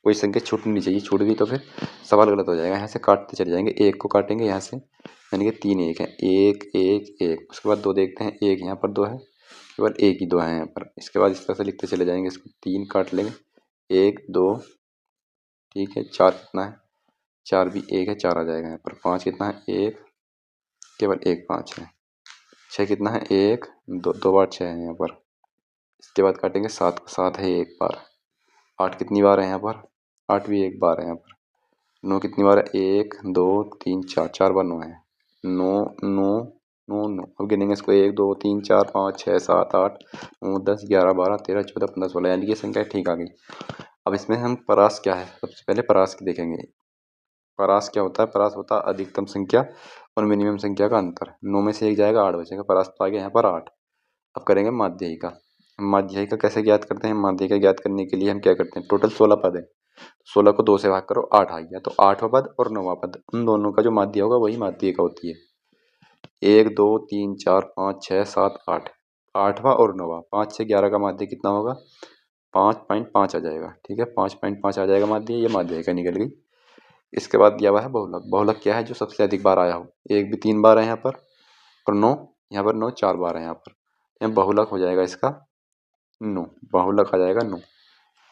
कोई संख्या छूटनी नहीं चाहिए, छूट गई तो फिर सवाल गलत हो जाएगा। यहाँ से काटते चले जाएंगे, 1 को काटेंगे यहाँ से, यानी कि 3 1 है, 1 1 1, उसके बाद 2 देखते हैं, 1 यहाँ पर 2 है, केवल 1 ही 2 है यहाँ पर। इसके बाद इस तरह से लिखते चले जाएंगे, इसको 3 काट लेंगे, 1 2, ठीक है, 4 कितना है, 4 भी 1 है, 4 आ जाएगा यहाँ पर। 5 कितना है, 1, केवल 1 5 है। 6 कितना है, 1 2, 2 बार 6 है यहाँ पर। इसके बाद काटेंगे 7 को, 7 है 1 बार। 8 कितनी बार है यहाँ पर, 8 भी 1 बार है यहाँ पर। 9 कितनी बार है, 1 2 3 4, 4 बार 9 है, 9 9 9 9। अब गिनेंगे इसको, 1 2 3 4 5 6 7 8 9 10 11 12 13 14 15 16, यानी कि संख्या ठीक आ गई। अब इसमें हम परास क्या है, सबसे पहले परास की देखेंगे। परास क्या होता है, परास होता है अधिकतम संख्या और मिनिमम संख्या का अंतर। 9 में से 1 जाएगा, 8 बचेगा, परास तो आ गया यहाँ पर 8। अब करेंगे माध्यिका। माध्यिका कैसे ज्ञात करते हैं, माध्यिका ज्ञात करने के लिए हम क्या करते हैं, टोटल 16 पद है, 16 को 2 से भाग करो, 8 आ गया, तो 8वां पद और 9वां पद, उन दोनों का जो माध्य होगा वही माध्यिका होती है। 1 2 3 4 5 6 7 8, 8वां और 9वां, 5 से 11 का माध्य कितना होगा, 5.5 आ जाएगा, ठीक है, 5.5 आ जाएगा माध्य, ये माध्यिका निकल गई। इसके बाद दिया हुआ है बहुलक। बहुलक क्या है, जो सबसे अधिक बार आया हो, 1 भी 3 बार है यहाँ पर, और 9 यहाँ पर, 9 4 बार है यहाँ पर, यहाँ बहुलक हो जाएगा इसका 9, बहुलक आ जाएगा 9।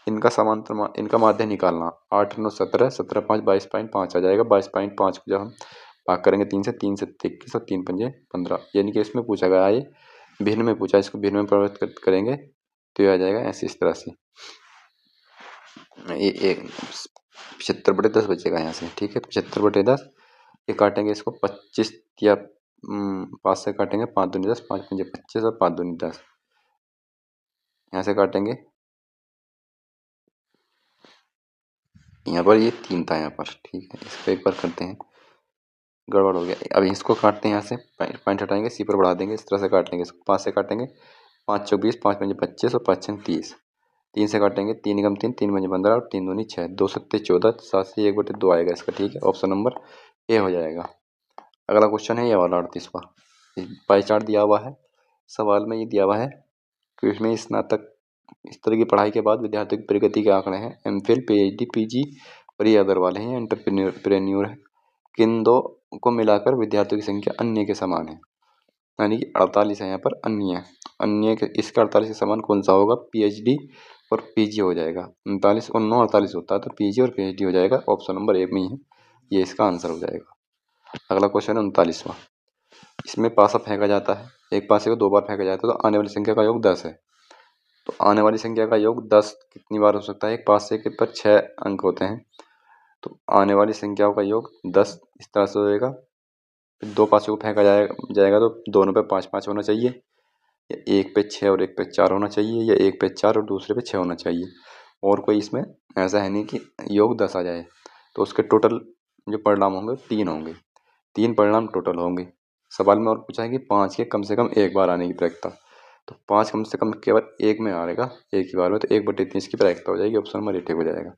इनका समांतर इनका माध्य निकालना, 8 9 17, 17 5 22.5 आ जाएगा। 22.5 को जब हम भाग करेंगे 3 से, 3 से 21 और 3 पंजे 15, यानी कि इसमें पूछा गया है, भिन्न में पूछा, इसको भिन्न में परिवर्तित करेंगे तो ये आ जाएगा ऐसे, इस तरह से, ये 75/10 बचेगा यहाँ से, ठीक है, 75/10। ये काटेंगे इसको 25 या 5 से काटेंगे, 5 दूनी 10, 5 पंजे 25 और 5 दूनी 10, यहाँ से काटेंगे, यहाँ पर ये 3 था यहाँ पर, ठीक है। इसको एक बार करते हैं, गड़बड़ हो गया। अब इसको काटते हैं, यहाँ से पॉइंट हटाएंगे, सी पर बढ़ा देंगे, इस तरह से काट लेंगे। इसको 5 से काटेंगे, 5 चौक 20, 5 पंजे 25 और 5 छंग 30। 3 से काटेंगे, 3 एकम 3, 3 पंजे 15 और 3 दूनी 6, 2 सत्ते 14, 7 से 1/2 आएगा इसका, ठीक है। ऑप्शन नंबर ए हो जाएगा। अगला क्वेश्चन है ये वाला 38वां। पाई चार्ट दिया हुआ है, सवाल में ये दिया हुआ है कि इसमें स्नातक स्तर की पढ़ाई के बाद विद्यार्थियों की प्रगति के आंकड़े हैं। एमफिल, पीएचडी, पीजी और ये अदर वाले हैं, एंटरप्रेन्योर है। किन दो को मिलाकर विद्यार्थियों की संख्या अन्य के समान है, यानी कि 48 है यहाँ पर अन्य। अन्य के इसका 48 के समान कौन सा होगा? पीएचडी और पीजी हो जाएगा। 39 और 9 48 होता है, तो पीजी और पीएचडी हो जाएगा। ऑप्शन नंबर 1 में ही है, ये इसका आंसर हो जाएगा। अगला क्वेश्चन है 39वां। इसमें पासा फेंका जाता है, एक पासे को 2 बार फेंका जाता है, तो आने वाली संख्या का योग 10 है। तो आने वाली संख्या का योग 10 कितनी बार हो सकता है? एक पासे के पर 6 अंक होते हैं, तो आने वाली संख्याओं का योग 10 इस तरह से होएगा। फिर 2 पासों को फेंका जाएगा तो दोनों पे 5-5 होना चाहिए, या एक पे 6 और एक पे 4 होना चाहिए, या एक पे 4 और दूसरे पे 6 होना चाहिए। और कोई इसमें ऐसा है नहीं कि योग 10 आ जाए। तो उसके टोटल जो परिणाम होंगे 3 होंगे, 3 परिणाम टोटल होंगे। सवाल में और पूछा है कि 5 के कम से कम एक बार आने की प्रायिकता, तो 5 कम से कम केवल एक में आएगा, एक ही बार में, तो 1/3 की प्रायिकता हो जाएगी। ऑप्शन नंबर ए ठीक हो जाएगा।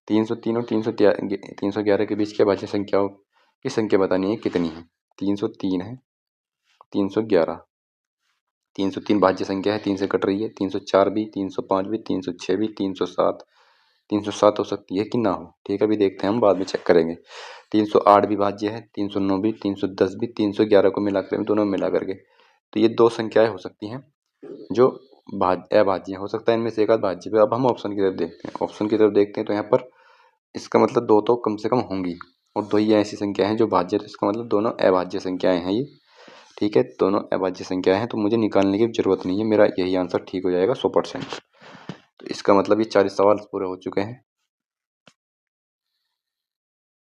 303 और 311 के बीच के भाज्य संख्याओं की संख्या बतानी है कितनी है? 303 है, 311। 303 भाज्य संख्या है, 3 से कट रही है। 304 भी, 305 भी, 306 भी, 307। 307 हो सकती है कि ना हो, ठीक है, अभी देखते हैं, हम बाद में चेक करेंगे। 308 भी भाज्य है, 309 भी, 310 भी, 311 को मिलाकर, दोनों मिला करके, तो ये 2 संख्याएं हो सकती हैं जो अभाज्य हो सकता है, इनमें से एक आध भाज्य भी। अब हम ऑप्शन की तरफ देखते हैं, ऑप्शन की तरफ देखते हैं तो यहाँ पर इसका मतलब 2 तो कम से कम होंगी, और 2 ही ऐसी संख्या हैं जो भाज्य, तो इसका मतलब दोनों अभाज्य संख्याएं हैं ये, ठीक है। दोनों अभाज्य संख्याएं हैं, तो मुझे निकालने की जरूरत नहीं है, मेरा यही आंसर ठीक हो जाएगा 100%। तो इसका मतलब ये 40 सवाल पूरे हो चुके हैं।